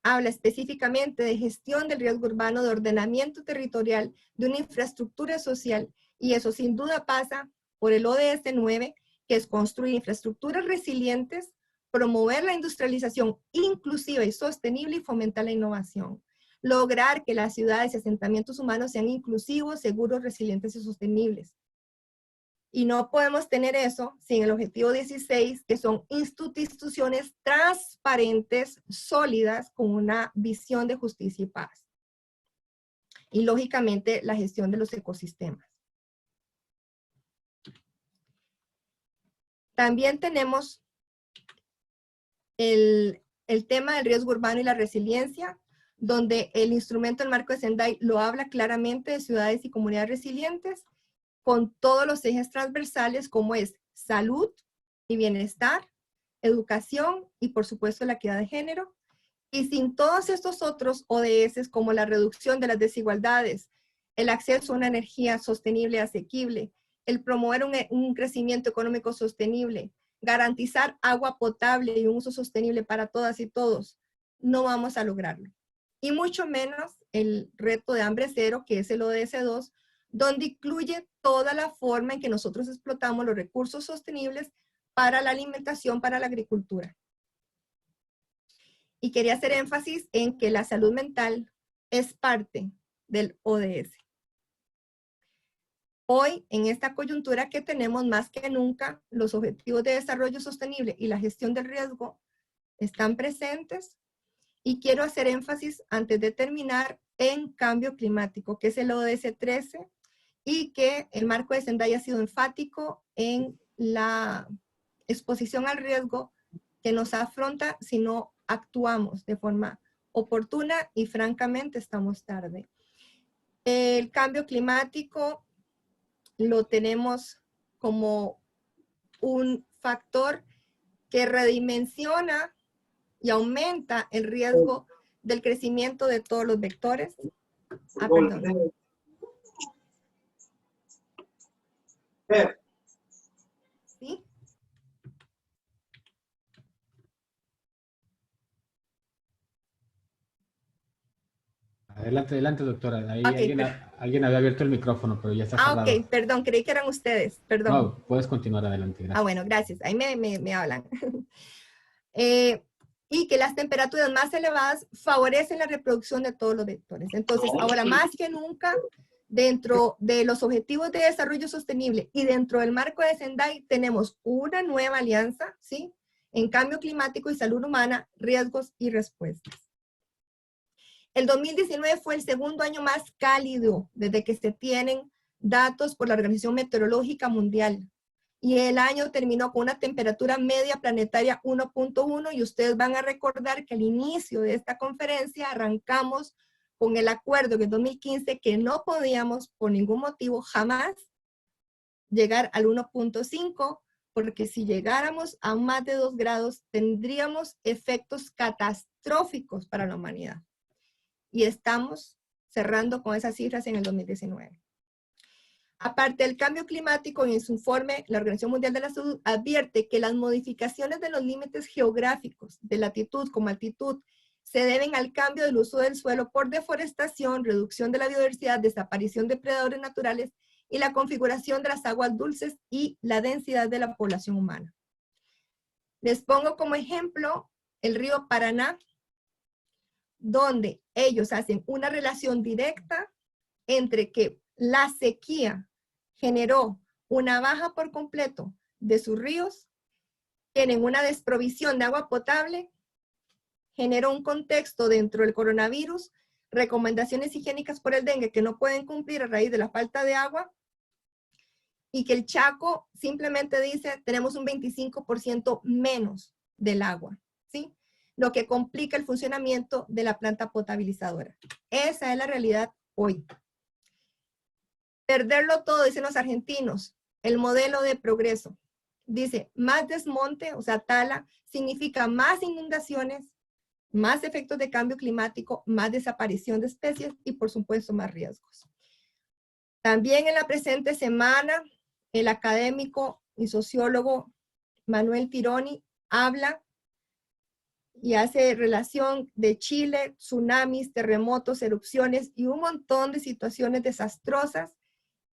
Habla específicamente de gestión del riesgo urbano, de ordenamiento territorial, de una infraestructura social, y eso sin duda pasa por el ODS 9, que es construir infraestructuras resilientes, promover la industrialización inclusiva y sostenible y fomentar la innovación. Lograr que las ciudades y asentamientos humanos sean inclusivos, seguros, resilientes y sostenibles. Y no podemos tener eso sin el objetivo 16, que son instituciones transparentes, sólidas, con una visión de justicia y paz. Y lógicamente la gestión de los ecosistemas. También tenemos el tema del riesgo urbano y la resiliencia, donde el instrumento del marco de Sendai lo habla claramente de ciudades y comunidades resilientes, con todos los ejes transversales como es salud y bienestar, educación y por supuesto la equidad de género. Y sin todos estos otros ODS como la reducción de las desigualdades, el acceso a una energía sostenible y asequible, el promover un crecimiento económico sostenible, garantizar agua potable y un uso sostenible para todas y todos, no vamos a lograrlo. Y mucho menos el reto de hambre cero, que es el ODS 2, donde incluye toda la forma en que nosotros explotamos los recursos sostenibles para la alimentación, para la agricultura. Y quería hacer énfasis en que la salud mental es parte del ODS. Hoy, en esta coyuntura que tenemos más que nunca, los objetivos de desarrollo sostenible y la gestión del riesgo están presentes. Y quiero hacer énfasis, antes de terminar, en cambio climático, que es el ODS 13, y que el marco de Sendai ha sido enfático en la exposición al riesgo que nos afronta si no actuamos de forma oportuna, y francamente estamos tarde. El cambio climático lo tenemos como un factor que redimensiona y aumenta el riesgo del crecimiento de todos los vectores. Perdón. ¿Sí? Adelante, adelante, doctora. Ahí Ok, alguien había abierto el micrófono, pero ya está cerrado. ok, perdón, creí que eran ustedes, perdón. No, puedes continuar adelante, gracias. Bueno, gracias. Ahí me hablan. Y que las temperaturas más elevadas favorecen la reproducción de todos los vectores. Entonces, ahora más que nunca, dentro de los objetivos de desarrollo sostenible y dentro del marco de Sendai, tenemos una nueva alianza, ¿sí? En cambio climático y salud humana, riesgos y respuestas. El 2019 fue el segundo año más cálido desde que se tienen datos por la Organización Meteorológica Mundial. Y el año terminó con una temperatura media planetaria 1.1 y ustedes van a recordar que al inicio de esta conferencia arrancamos con el acuerdo en 2015 que no podíamos por ningún motivo jamás llegar al 1.5 porque si llegáramos a más de 2 grados tendríamos efectos catastróficos para la humanidad. Y estamos cerrando con esas cifras en el 2019. Aparte del cambio climático, en su informe, la Organización Mundial de la Salud advierte que las modificaciones de los límites geográficos de latitud como altitud se deben al cambio del uso del suelo por deforestación, reducción de la biodiversidad, desaparición de predadores naturales y la configuración de las aguas dulces y la densidad de la población humana. Les pongo como ejemplo el río Paraná, donde ellos hacen una relación directa entre que la sequía generó una baja por completo de sus ríos, tienen una desprovisión de agua potable, generó un contexto dentro del coronavirus, recomendaciones higiénicas por el dengue que no pueden cumplir a raíz de la falta de agua, y que el Chaco simplemente dice tenemos un 25% menos del agua, ¿sí? Lo que complica el funcionamiento de la planta potabilizadora. Esa es la realidad hoy. Perderlo todo, dicen los argentinos, el modelo de progreso. Dice, más desmonte, o sea, tala, significa más inundaciones, más efectos de cambio climático, más desaparición de especies y, por supuesto, más riesgos. También en la presente semana, el académico y sociólogo Manuel Tironi habla y hace relación de Chile, tsunamis, terremotos, erupciones y un montón de situaciones desastrosas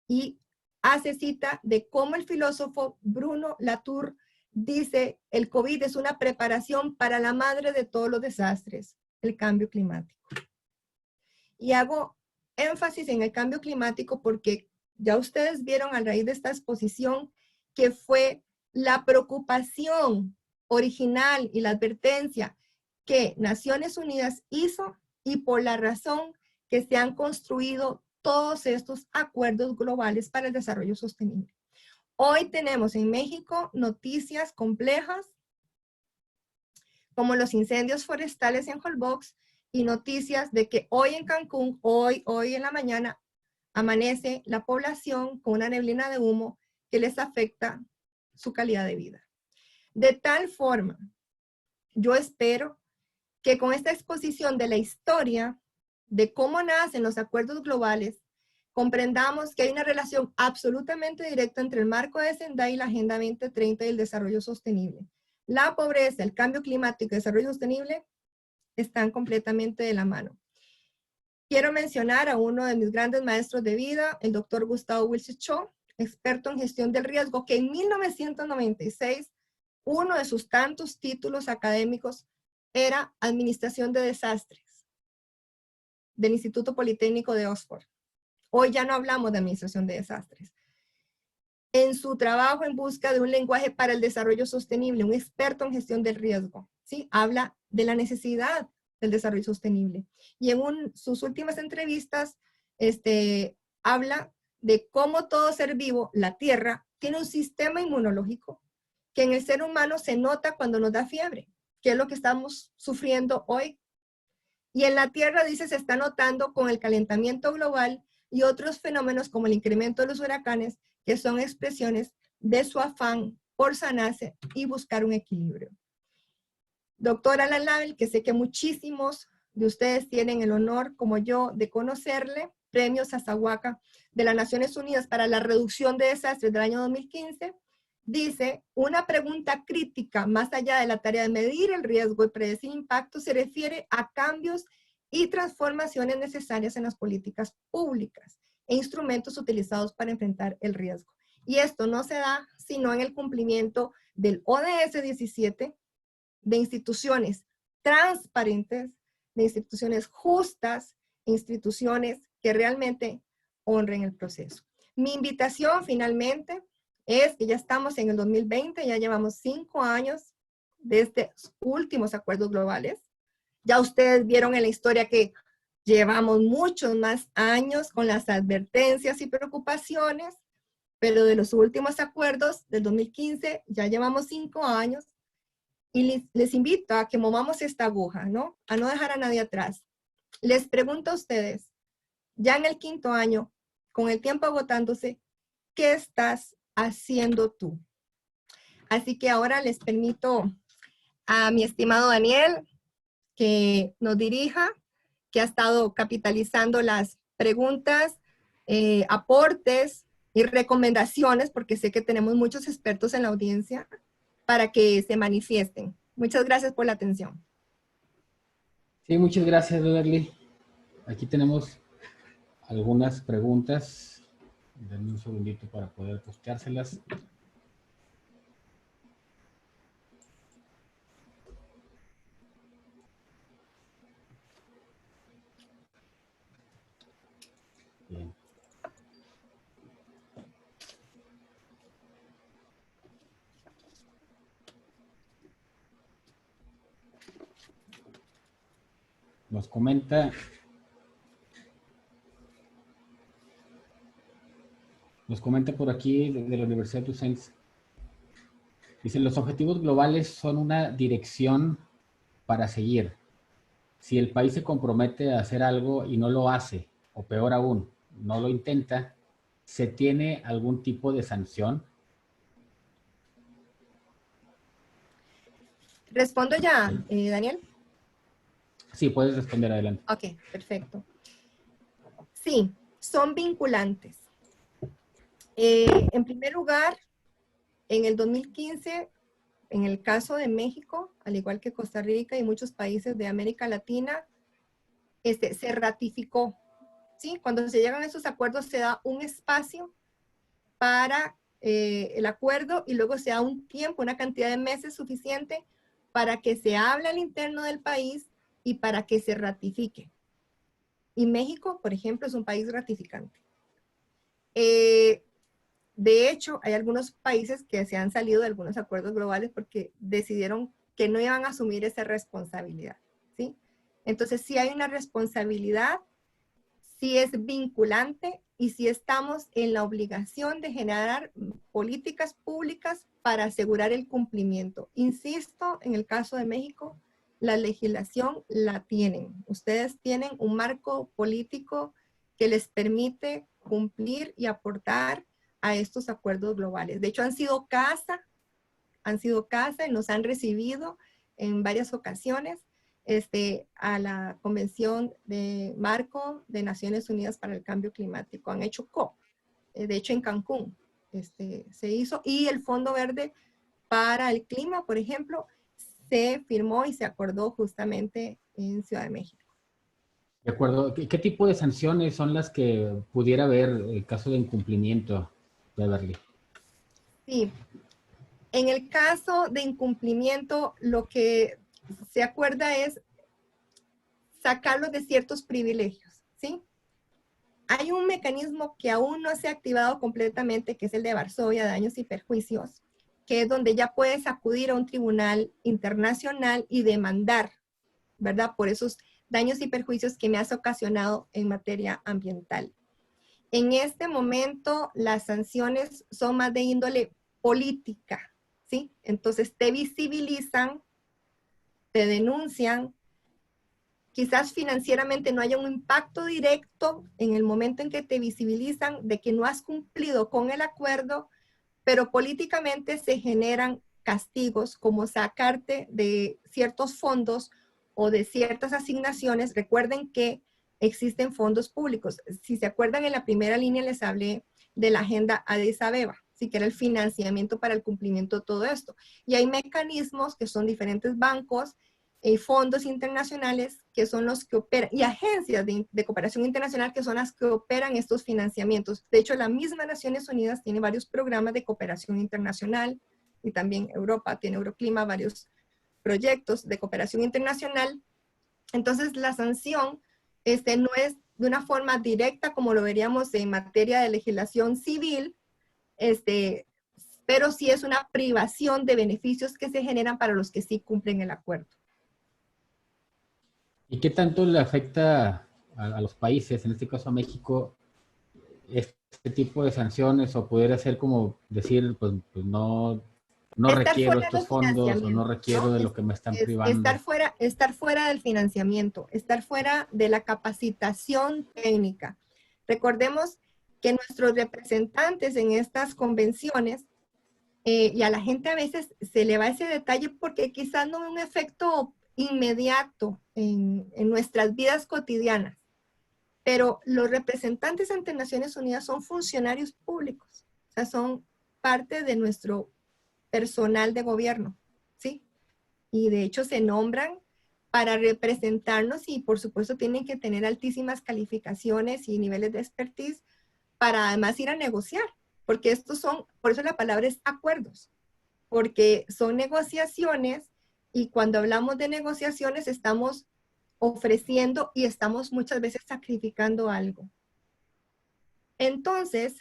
y hace cita de cómo el filósofo Bruno Latour dice el COVID es una preparación para la madre de todos los desastres, el cambio climático. Y hago énfasis en el cambio climático porque ya ustedes vieron a raíz de esta exposición que fue la preocupación original y la advertencia que Naciones Unidas hizo y por la razón que se han construido todos estos acuerdos globales para el desarrollo sostenible. Hoy tenemos en México noticias complejas como los incendios forestales en Holbox y noticias de que hoy en Cancún, hoy en la mañana, amanece la población con una neblina de humo que les afecta su calidad de vida. De tal forma, yo espero que con esta exposición de la historia de cómo nacen los acuerdos globales, comprendamos que hay una relación absolutamente directa entre el marco de Sendai y la Agenda 2030 y el desarrollo sostenible. La pobreza, el cambio climático y el desarrollo sostenible están completamente de la mano. Quiero mencionar a uno de mis grandes maestros de vida, el doctor Gustavo Wilson Cho, experto en gestión del riesgo, que en 1996, uno de sus tantos títulos académicos era Administración de Desastres del Instituto Politécnico de Oxford. Hoy ya no hablamos de Administración de Desastres. En su trabajo en busca de un lenguaje para el desarrollo sostenible, un experto en gestión del riesgo, ¿sí? Habla de la necesidad del desarrollo sostenible. Y en sus últimas entrevistas, habla de cómo todo ser vivo, la Tierra, tiene un sistema inmunológico que en el ser humano se nota cuando nos da fiebre, que es lo que estamos sufriendo hoy. Y en la Tierra, dice, se está notando con el calentamiento global y otros fenómenos como el incremento de los huracanes, que son expresiones de su afán por sanarse y buscar un equilibrio. Doctora Alan Label, que sé que muchísimos de ustedes tienen el honor, como yo, de conocerle, Premio Sasahuaca de las Naciones Unidas para la Reducción de Desastres del año 2015, dice, una pregunta crítica más allá de la tarea de medir el riesgo y predecir impacto se refiere a cambios y transformaciones necesarias en las políticas públicas e instrumentos utilizados para enfrentar el riesgo. Y esto no se da sino en el cumplimiento del ODS 17, de instituciones transparentes, de instituciones justas, instituciones que realmente honren el proceso. Mi invitación finalmente es que ya estamos en el 2020, ya llevamos 5 años de estos últimos acuerdos globales. Ya ustedes vieron en la historia que llevamos muchos más años con las advertencias y preocupaciones, pero de los últimos acuerdos del 2015 ya llevamos 5 años y les invito a que movamos esta aguja, ¿no? A no dejar a nadie atrás. Les pregunto a ustedes, ya en el 5.º año, con el tiempo agotándose, ¿qué estás haciendo tú? Así que ahora les permito a mi estimado Daniel que nos dirija, que ha estado capitalizando las preguntas, aportes y recomendaciones, porque sé que tenemos muchos expertos en la audiencia, para que se manifiesten. Muchas gracias por la atención. Sí, muchas gracias, Beverly. Aquí tenemos algunas preguntas. Denme un segundito para poder posteárselas. Bien. Nos comenta por aquí de la Universidad de Docentes. Dice, los objetivos globales son una dirección para seguir. Si el país se compromete a hacer algo y no lo hace, o peor aún, no lo intenta, ¿se tiene algún tipo de sanción? ¿Respondo ya, Daniel? Sí, puedes responder, adelante. Ok, perfecto. Sí, son vinculantes. En primer lugar, en el 2015, en el caso de México, al igual que Costa Rica y muchos países de América Latina, se ratificó, ¿sí? Cuando se llegan a esos acuerdos se da un espacio para el acuerdo y luego se da un tiempo, una cantidad de meses suficiente para que se hable al interno del país y para que se ratifique. Y México, por ejemplo, es un país ratificante. De hecho, hay algunos países que se han salido de algunos acuerdos globales porque decidieron que no iban a asumir esa responsabilidad, ¿sí? Entonces, sí hay una responsabilidad, sí es vinculante y sí estamos en la obligación de generar políticas públicas para asegurar el cumplimiento. Insisto, en el caso de México, la legislación la tienen. Ustedes tienen un marco político que les permite cumplir y aportar a estos acuerdos globales. De hecho, han sido casa y nos han recibido en varias ocasiones a la Convención de Marco de Naciones Unidas para el Cambio Climático. Han hecho COP, de hecho en Cancún se hizo, y el Fondo Verde para el Clima, por ejemplo, se firmó y se acordó justamente en Ciudad de México. De acuerdo. ¿Qué tipo de sanciones son las que pudiera haber en caso de incumplimiento, Beverly? Sí. En el caso de incumplimiento, lo que se acuerda es sacarlo de ciertos privilegios, ¿sí? Hay un mecanismo que aún no se ha activado completamente, que es el de Varsovia, daños y perjuicios, que es donde ya puedes acudir a un tribunal internacional y demandar, ¿verdad? Por esos daños y perjuicios que me has ocasionado en materia ambiental. En este momento, las sanciones son más de índole política, ¿sí? Entonces te visibilizan, te denuncian, quizás financieramente no haya un impacto directo en el momento en que te visibilizan de que no has cumplido con el acuerdo, pero políticamente se generan castigos como sacarte de ciertos fondos o de ciertas asignaciones. Recuerden que existen fondos públicos. Si se acuerdan, en la primera línea les hablé de la agenda Addis Abeba, ¿sí? Que era el financiamiento para el cumplimiento de todo esto. Y hay mecanismos que son diferentes bancos fondos internacionales que son los que operan, y agencias de cooperación internacional que son las que operan estos financiamientos. De hecho, la misma Naciones Unidas tiene varios programas de cooperación internacional, y también Europa tiene Euroclima, varios proyectos de cooperación internacional. Entonces, la sanción no es de una forma directa como lo veríamos en materia de legislación civil, pero sí es una privación de beneficios que se generan para los que sí cumplen el acuerdo. ¿Y qué tanto le afecta a los países, en este caso a México, este tipo de sanciones, o pudiera ser como decir, pues no requiero estos fondos o no requiero de lo que me están privando? Estar fuera del financiamiento, estar fuera de la capacitación técnica. Recordemos que nuestros representantes en estas convenciones, y a la gente a veces se le va ese detalle porque quizás no hay un efecto inmediato en nuestras vidas cotidianas, pero los representantes ante Naciones Unidas son funcionarios públicos, o sea, son parte de nuestro personal de gobierno, ¿sí? Y de hecho se nombran para representarnos y por supuesto tienen que tener altísimas calificaciones y niveles de expertise para además ir a negociar, porque estos son, por eso la palabra es acuerdos, porque son negociaciones y cuando hablamos de negociaciones estamos ofreciendo y estamos muchas veces sacrificando algo. Entonces,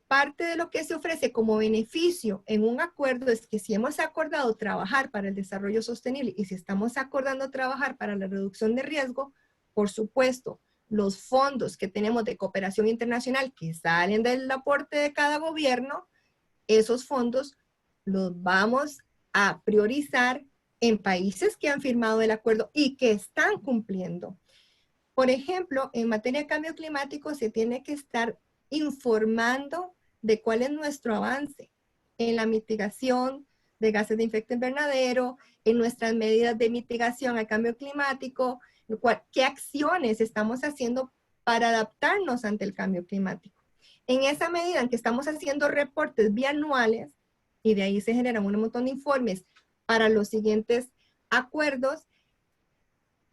parte de lo que se ofrece como beneficio en un acuerdo es que si hemos acordado trabajar para el desarrollo sostenible y si estamos acordando trabajar para la reducción de riesgo, por supuesto, los fondos que tenemos de cooperación internacional que salen del aporte de cada gobierno, esos fondos los vamos a priorizar en países que han firmado el acuerdo y que están cumpliendo. Por ejemplo, en materia de cambio climático se tiene que estar informando de cuál es nuestro avance en la mitigación de gases de efecto invernadero, en nuestras medidas de mitigación al cambio climático, qué acciones estamos haciendo para adaptarnos ante el cambio climático. En esa medida en que estamos haciendo reportes bianuales, y de ahí se generan un montón de informes para los siguientes acuerdos,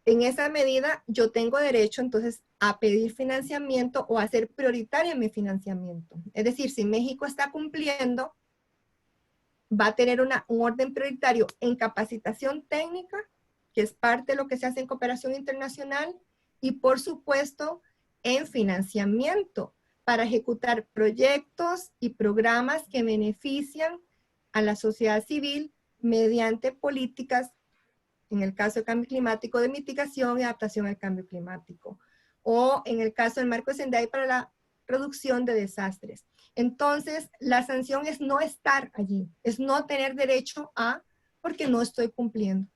en esa medida yo tengo derecho entonces a pedir financiamiento o a hacer prioritario mi financiamiento. Es decir, si México está cumpliendo, va a tener un orden prioritario en capacitación técnica, que es parte de lo que se hace en cooperación internacional, y por supuesto en financiamiento para ejecutar proyectos y programas que benefician a la sociedad civil mediante políticas, en el caso del cambio climático, de mitigación y adaptación al cambio climático, o en el caso del marco de Sendai para la reducción de desastres. Entonces, la sanción es no estar allí, es no tener derecho a, porque no estoy cumpliendo.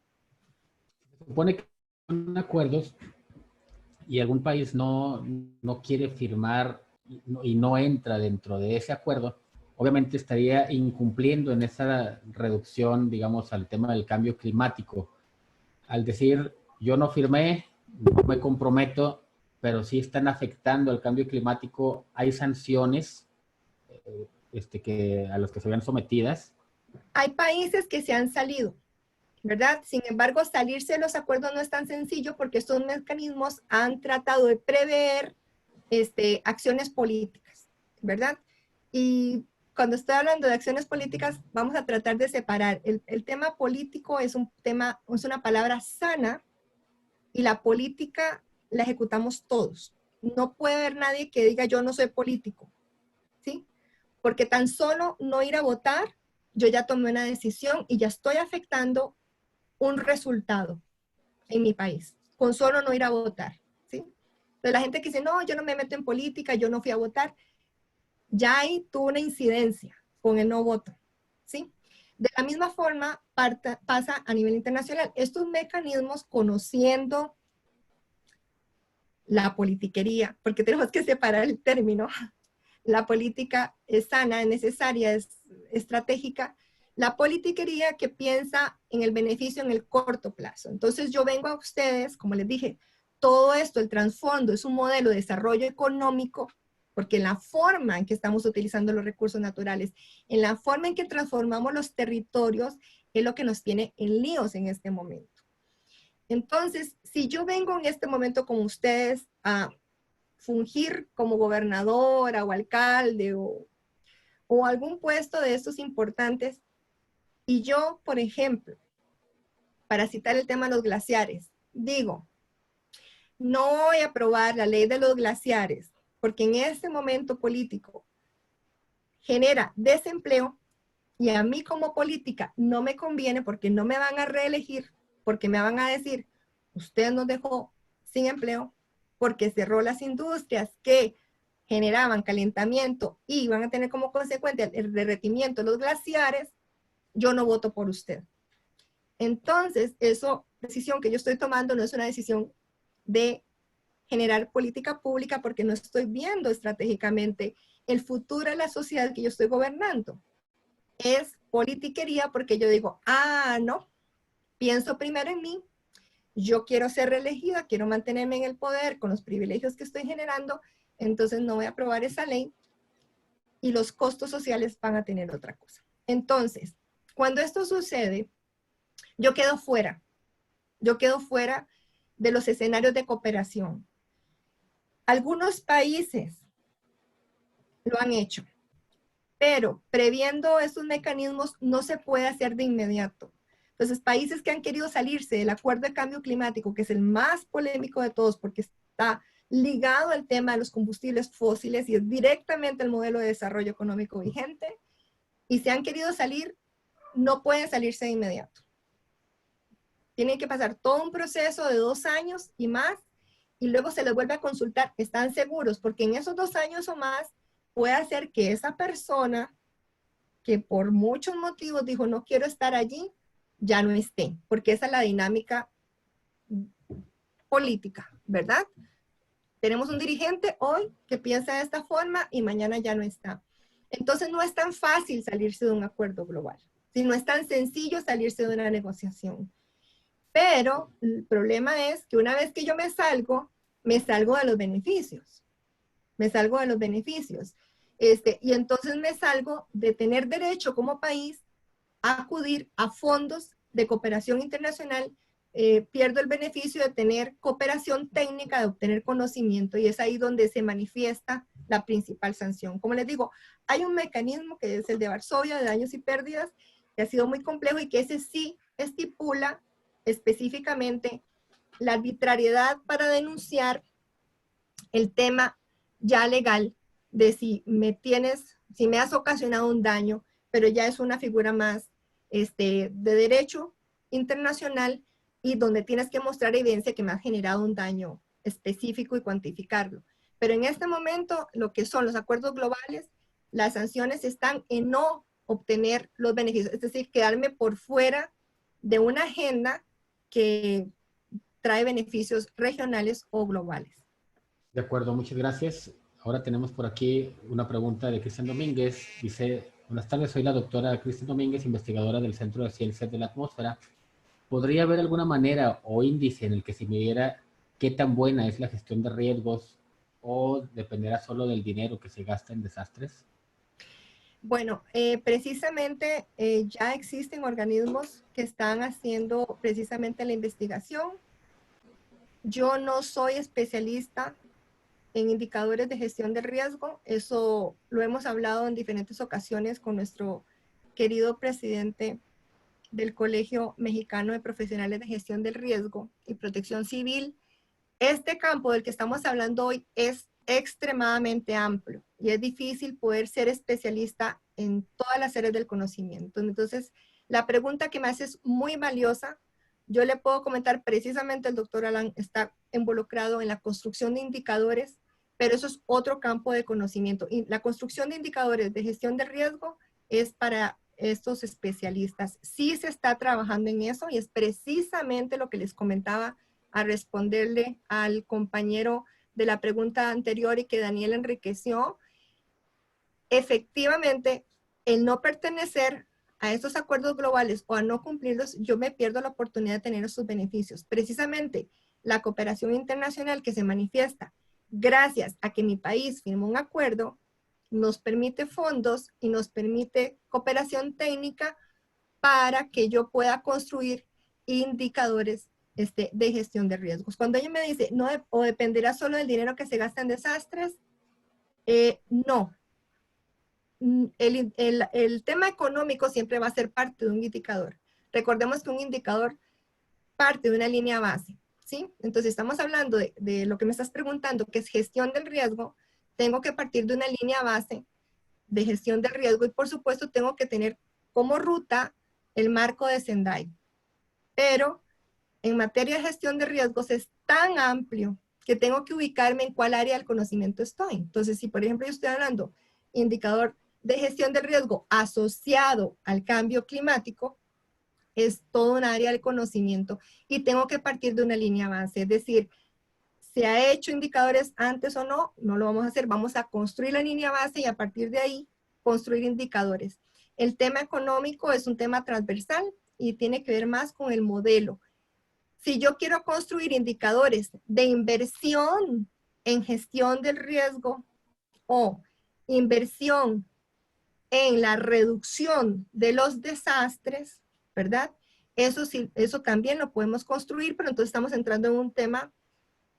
Se supone que son acuerdos y algún país no quiere firmar y no entra dentro de ese acuerdo, obviamente estaría incumpliendo en esa reducción, digamos, al tema del cambio climático. Al decir, yo no firmé, no me comprometo, pero sí están afectando al cambio climático, hay sanciones a los que se vean sometidas. Hay países que se han salido, ¿verdad? Sin embargo, salirse de los acuerdos no es tan sencillo porque estos mecanismos han tratado de prever acciones políticas, ¿verdad? Y cuando estoy hablando de acciones políticas, vamos a tratar de separar. El tema político es una palabra sana y la política la ejecutamos todos. No puede haber nadie que diga yo no soy político, ¿sí? Porque tan solo no ir a votar, yo ya tomé una decisión y ya estoy afectando un resultado en mi país, con solo no ir a votar, ¿sí? Entonces la gente que dice, no, yo no me meto en política, yo no fui a votar, ya ahí tuvo una incidencia con el no voto, ¿sí? De la misma forma pasa a nivel internacional. Estos mecanismos, conociendo la politiquería, porque tenemos que separar el término, la política es sana, es necesaria, es estratégica, la politiquería que piensa en el beneficio en el corto plazo. Entonces yo vengo a ustedes, como les dije, todo esto, el trasfondo, es un modelo de desarrollo económico, porque en la forma en que estamos utilizando los recursos naturales, en la forma en que transformamos los territorios, es lo que nos tiene en líos en este momento. Entonces, si yo vengo en este momento con ustedes a fungir como gobernadora o alcalde o algún puesto de estos importantes, y yo, por ejemplo, para citar el tema de los glaciares, digo, no voy a aprobar la ley de los glaciares, porque en este momento político genera desempleo y a mí como política no me conviene porque no me van a reelegir, porque me van a decir, usted nos dejó sin empleo porque cerró las industrias que generaban calentamiento y van a tener como consecuencia el derretimiento de los glaciares, yo no voto por usted. Entonces, esa decisión que yo estoy tomando no es una decisión de generar política pública porque no estoy viendo estratégicamente el futuro de la sociedad que yo estoy gobernando. Es politiquería porque yo digo, no, pienso primero en mí, yo quiero ser reelegida, quiero mantenerme en el poder con los privilegios que estoy generando, entonces no voy a aprobar esa ley y los costos sociales van a tener otra cosa. Entonces, cuando esto sucede, yo quedo fuera de los escenarios de cooperación. Algunos países lo han hecho, pero previendo esos mecanismos no se puede hacer de inmediato. Entonces, países que han querido salirse del Acuerdo de Cambio Climático, que es el más polémico de todos porque está ligado al tema de los combustibles fósiles y es directamente el modelo de desarrollo económico vigente, y se han querido salir, no pueden salirse de inmediato. Tienen que pasar todo un proceso de 2 años y más, y luego se les vuelve a consultar, ¿están seguros? Porque en esos 2 años o más puede hacer que esa persona que por muchos motivos dijo no quiero estar allí, ya no esté, porque esa es la dinámica política, ¿verdad? Tenemos un dirigente hoy que piensa de esta forma y mañana ya no está. Entonces no es tan fácil salirse de un acuerdo global, ¿sí? No es tan sencillo salirse de una negociación. Pero el problema es que una vez que yo me salgo de los beneficios. Me salgo de los beneficios. Y entonces me salgo de tener derecho como país a acudir a fondos de cooperación internacional, pierdo el beneficio de tener cooperación técnica, de obtener conocimiento, y es ahí donde se manifiesta la principal sanción. Como les digo, hay un mecanismo que es el de Varsovia, de daños y pérdidas, que ha sido muy complejo y que ese sí estipula específicamente la arbitrariedad para denunciar el tema ya legal de si me has ocasionado un daño, pero ya es una figura más de derecho internacional y donde tienes que mostrar evidencia que me ha generado un daño específico y cuantificarlo. Pero en este momento, lo que son los acuerdos globales, las sanciones están en no obtener los beneficios, es decir, quedarme por fuera de una agenda que trae beneficios regionales o globales. De acuerdo, muchas gracias. Ahora tenemos por aquí una pregunta de Cristian Domínguez. Dice, buenas tardes, soy la doctora Cristian Domínguez, investigadora del Centro de Ciencias de la Atmósfera. ¿Podría haber alguna manera o índice en el que se midiera qué tan buena es la gestión de riesgos o dependerá solo del dinero que se gasta en desastres? Bueno, precisamente ya existen organismos que están haciendo precisamente la investigación. Yo no soy especialista en indicadores de gestión de riesgo. Eso lo hemos hablado en diferentes ocasiones con nuestro querido presidente del Colegio Mexicano de Profesionales de Gestión del Riesgo y Protección Civil. Este campo del que estamos hablando hoy es extremadamente amplio y es difícil poder ser especialista en todas las áreas del conocimiento. Entonces, la pregunta que me hace es muy valiosa. Yo le puedo comentar, precisamente el doctor Alan está involucrado en la construcción de indicadores, pero eso es otro campo de conocimiento. Y la construcción de indicadores de gestión de riesgo es para estos especialistas. Sí se está trabajando en eso y es precisamente lo que les comentaba a responderle al compañero de la pregunta anterior y que Daniel enriqueció. Efectivamente, el no pertenecer a estos acuerdos globales o a no cumplirlos, yo me pierdo la oportunidad de tener esos beneficios. Precisamente la cooperación internacional que se manifiesta gracias a que mi país firmó un acuerdo, nos permite fondos y nos permite cooperación técnica para que yo pueda construir indicadores de gestión de riesgos. Cuando ella me dice, no, o dependerá solo del dinero que se gasta en desastres, no. El tema económico siempre va a ser parte de un indicador. Recordemos que un indicador parte de una línea base, ¿sí? Entonces, estamos hablando de lo que me estás preguntando, que es gestión del riesgo. Tengo que partir de una línea base de gestión del riesgo y, por supuesto, tengo que tener como ruta el marco de Sendai. Pero en materia de gestión de riesgos es tan amplio que tengo que ubicarme en cuál área del conocimiento estoy. Entonces, si por ejemplo yo estoy hablando indicador de gestión del riesgo asociado al cambio climático, es todo un área del conocimiento y tengo que partir de una línea base. Es decir, ¿se ha hecho indicadores antes o no? No lo vamos a hacer. Vamos a construir la línea base y a partir de ahí construir indicadores. El tema económico es un tema transversal y tiene que ver más con el modelo. Si yo quiero construir indicadores de inversión en gestión del riesgo o inversión en la reducción de los desastres, ¿verdad? Eso sí, eso también lo podemos construir, pero entonces estamos entrando en un tema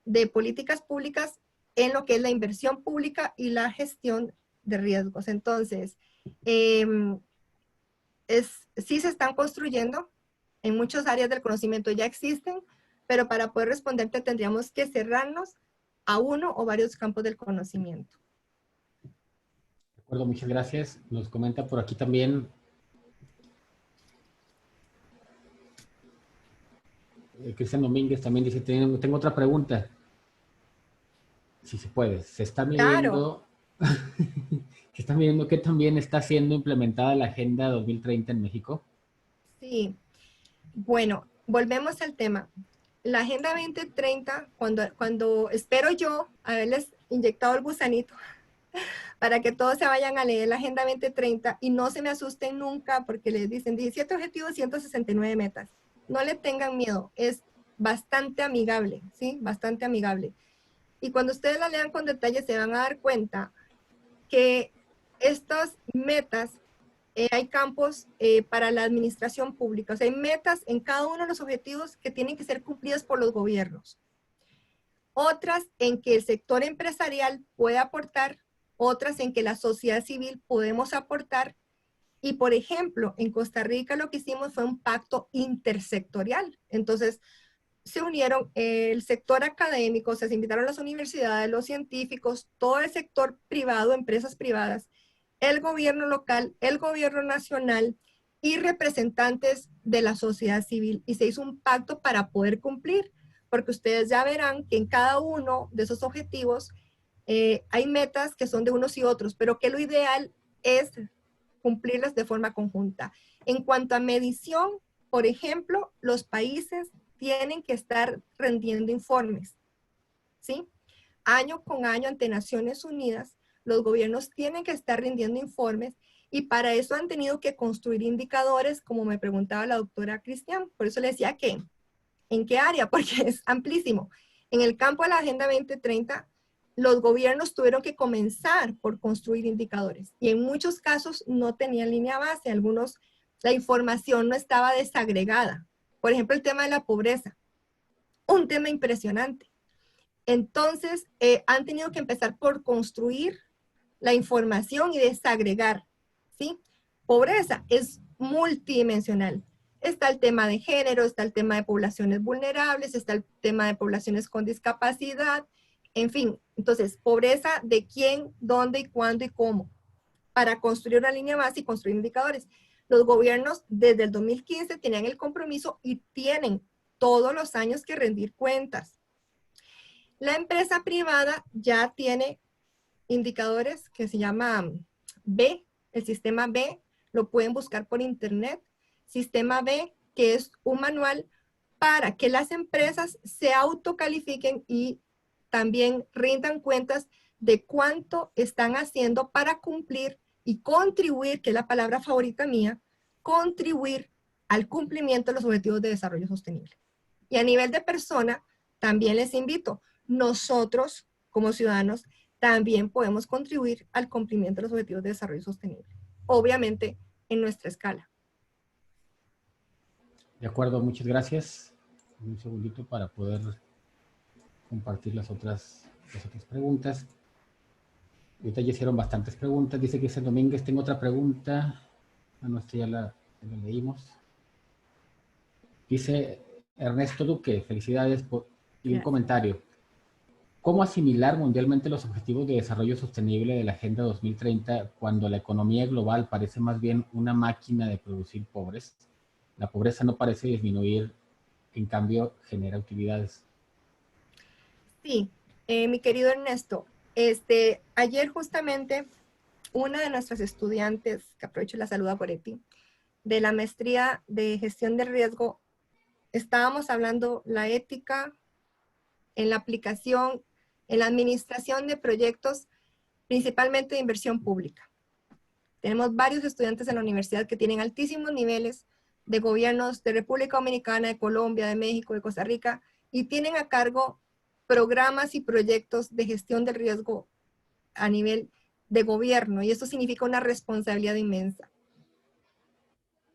de políticas públicas en lo que es la inversión pública y la gestión de riesgos. Entonces, sí se están construyendo, en muchas áreas del conocimiento ya existen, pero para poder responderte tendríamos que cerrarnos a uno o varios campos del conocimiento. De acuerdo, muchas gracias. Nos comenta por aquí también Cristian Domínguez, también dice, tengo otra pregunta. Si se puede. Se está midiendo, Claro. se está midiendo qué también está siendo implementada la Agenda 2030 en México. Sí. Bueno, volvemos al tema. La Agenda 2030, cuando espero yo haberles inyectado el gusanito para que todos se vayan a leer la Agenda 2030 y no se me asusten nunca porque les dicen 17 objetivos, 169 metas. No le tengan miedo, es bastante amigable, ¿sí? Bastante amigable. Y cuando ustedes la lean con detalle se van a dar cuenta que estas metas, hay campos para la administración pública, o sea, hay metas en cada uno de los objetivos que tienen que ser cumplidas por los gobiernos. Otras en que el sector empresarial puede aportar, otras en que la sociedad civil podemos aportar. Y, por ejemplo, en Costa Rica lo que hicimos fue un pacto intersectorial. Entonces, se unieron el sector académico, o sea, se invitaron las universidades, los científicos, todo el sector privado, empresas privadas, el gobierno local, el gobierno nacional y representantes de la sociedad civil. Y se hizo un pacto para poder cumplir, porque ustedes ya verán que en cada uno de esos objetivos hay metas que son de unos y otros, pero que lo ideal es cumplirlas de forma conjunta. En cuanto a medición, por ejemplo, los países tienen que estar rendiendo informes, ¿sí? Año con año ante Naciones Unidas, los gobiernos tienen que estar rindiendo informes y para eso han tenido que construir indicadores, como me preguntaba la doctora Cristian. Por eso le decía que, ¿en qué área? Porque es amplísimo. En el campo de la Agenda 2030, los gobiernos tuvieron que comenzar por construir indicadores y en muchos casos no tenían línea base, algunos la información no estaba desagregada. Por ejemplo, el tema de la pobreza, un tema impresionante. Entonces, han tenido que empezar por construir la información y desagregar, ¿sí? Pobreza es multidimensional. Está el tema de género, está el tema de poblaciones vulnerables, está el tema de poblaciones con discapacidad, en fin. Entonces, pobreza de quién, dónde y cuándo y cómo, para construir una línea base y construir indicadores. Los gobiernos desde el 2015 tenían el compromiso y tienen todos los años que rendir cuentas. La empresa privada ya tiene indicadores que se llama B, el sistema B, lo pueden buscar por internet. Sistema B, que es un manual para que las empresas se autocalifiquen y también rindan cuentas de cuánto están haciendo para cumplir y contribuir, que es la palabra favorita mía, contribuir al cumplimiento de los objetivos de desarrollo sostenible. Y a nivel de persona, también les invito, nosotros como ciudadanos también podemos contribuir al cumplimiento de los objetivos de desarrollo sostenible, obviamente en nuestra escala. De acuerdo, muchas gracias. un segundito para poder compartir las otras preguntas. Ahorita ya hicieron bastantes preguntas. Dice Cristian Domínguez, tengo otra pregunta. No, esta ya la leímos. Dice Ernesto Duque, felicidades y un comentario. ¿Cómo asimilar mundialmente los objetivos de desarrollo sostenible de la Agenda 2030 cuando la economía global parece más bien una máquina de producir pobres? La pobreza no parece disminuir, en cambio genera utilidades. Sí, mi querido Ernesto, ayer justamente una de nuestras estudiantes, que aprovecho la saluda por ti, de la maestría de gestión de riesgo, estábamos hablando la ética en la aplicación, en la administración de proyectos, principalmente de inversión pública. Tenemos varios estudiantes en la universidad que tienen altísimos niveles de gobiernos de República Dominicana, de Colombia, de México, de Costa Rica, y tienen a cargo programas y proyectos de gestión del riesgo a nivel de gobierno, y esto significa una responsabilidad inmensa.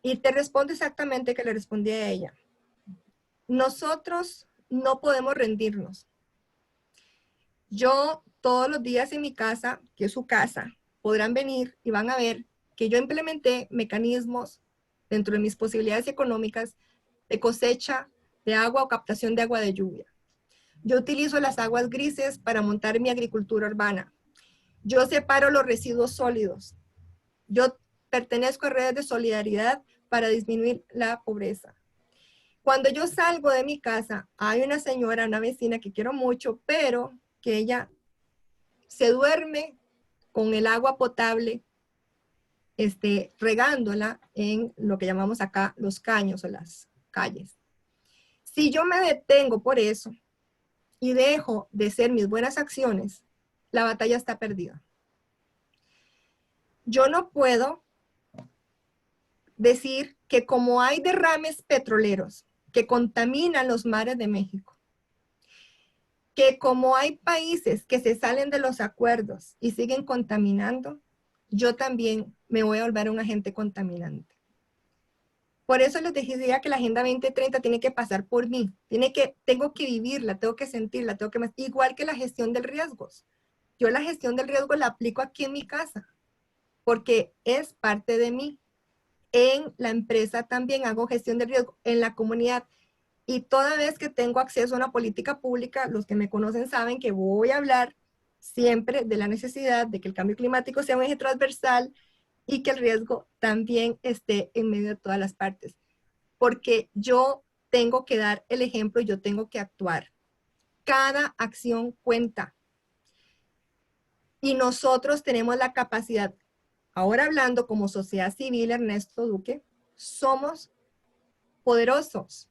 Y te respondo exactamente que le respondí a ella. Nosotros no podemos rendirnos. Yo todos los días en mi casa, que es su casa, podrán venir y van a ver que yo implementé mecanismos dentro de mis posibilidades económicas de cosecha de agua o captación de agua de lluvia. Yo utilizo las aguas grises para montar mi agricultura urbana. Yo separo los residuos sólidos. Yo pertenezco a redes de solidaridad para disminuir la pobreza. Cuando yo salgo de mi casa, hay una señora, una vecina que quiero mucho, pero que ella se duerme con el agua potable, regándola en lo que llamamos acá los caños o las calles. Si yo me detengo por eso y dejo de hacer mis buenas acciones, la batalla está perdida. Yo no puedo decir que como hay derrames petroleros que contaminan los mares de México, que como hay países que se salen de los acuerdos y siguen contaminando, yo también me voy a volver un agente contaminante. Por eso les decía que la Agenda 2030 tiene que pasar por mí, tengo que vivirla, tengo que sentirla, igual que la gestión del riesgos. Yo la gestión del riesgo la aplico aquí en mi casa, porque es parte de mí. En la empresa también hago gestión de riesgo, en la comunidad. Y toda vez que tengo acceso a una política pública, los que me conocen saben que voy a hablar siempre de la necesidad de que el cambio climático sea un eje transversal y que el riesgo también esté en medio de todas las partes. Porque yo tengo que dar el ejemplo y yo tengo que actuar. Cada acción cuenta. Y nosotros tenemos la capacidad, ahora hablando como sociedad civil, Ernesto Duque, somos poderosos.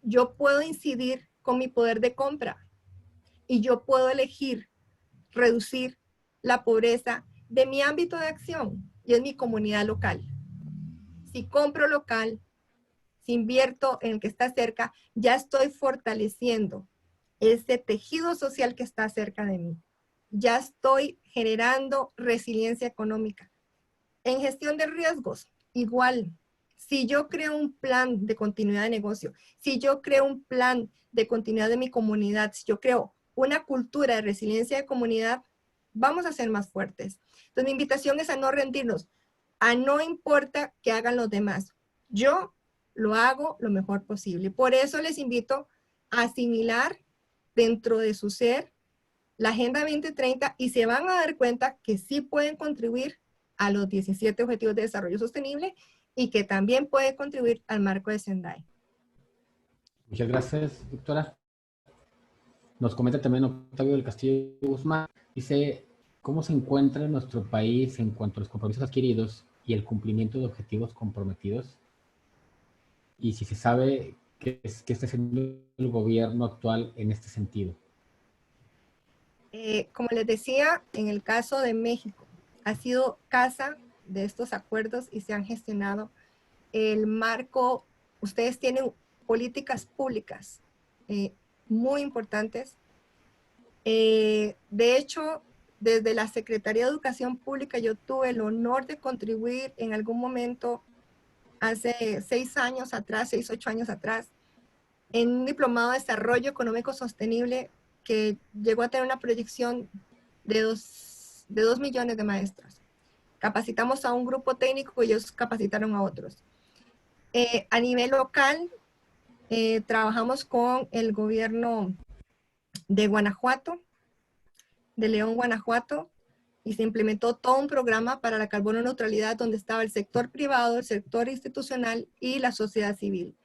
Yo puedo incidir con mi poder de compra y yo puedo elegir reducir la pobreza de mi ámbito de acción y es mi comunidad local. Si compro local, si invierto en el que está cerca, ya estoy fortaleciendo ese tejido social que está cerca de mí. Ya estoy generando resiliencia económica. En gestión de riesgos, igual. Si yo creo un plan de continuidad de negocio, si yo creo un plan de continuidad de mi comunidad, si yo creo una cultura de resiliencia de comunidad, vamos a ser más fuertes. Entonces mi invitación es a no rendirnos, a no importa que hagan los demás. Yo lo hago lo mejor posible. Por eso les invito a asimilar dentro de su ser la Agenda 2030 y se van a dar cuenta que sí pueden contribuir a los 17 Objetivos de Desarrollo Sostenible y que también puede contribuir al marco de Sendai. Muchas gracias, doctora. Nos comenta también Octavio del Castillo Guzmán. Dice, ¿cómo se encuentra nuestro país en cuanto a los compromisos adquiridos y el cumplimiento de objetivos comprometidos? Y si se sabe qué está haciendo el gobierno actual en este sentido. Como les decía, en el caso de México, ha sido casa de estos acuerdos y se han gestionado el marco. Ustedes tienen políticas públicas muy importantes. De hecho, desde la Secretaría de Educación Pública yo tuve el honor de contribuir en algún momento hace 6 años atrás, 6, 8 años atrás, en un diplomado de desarrollo económico sostenible que llegó a tener una proyección de 2 millones de maestros. Capacitamos a un grupo técnico y ellos capacitaron a otros. A nivel local, trabajamos con el gobierno de Guanajuato, de León, Guanajuato, y se implementó todo un programa para la carbono neutralidad donde estaba el sector privado, el sector institucional y la sociedad civil.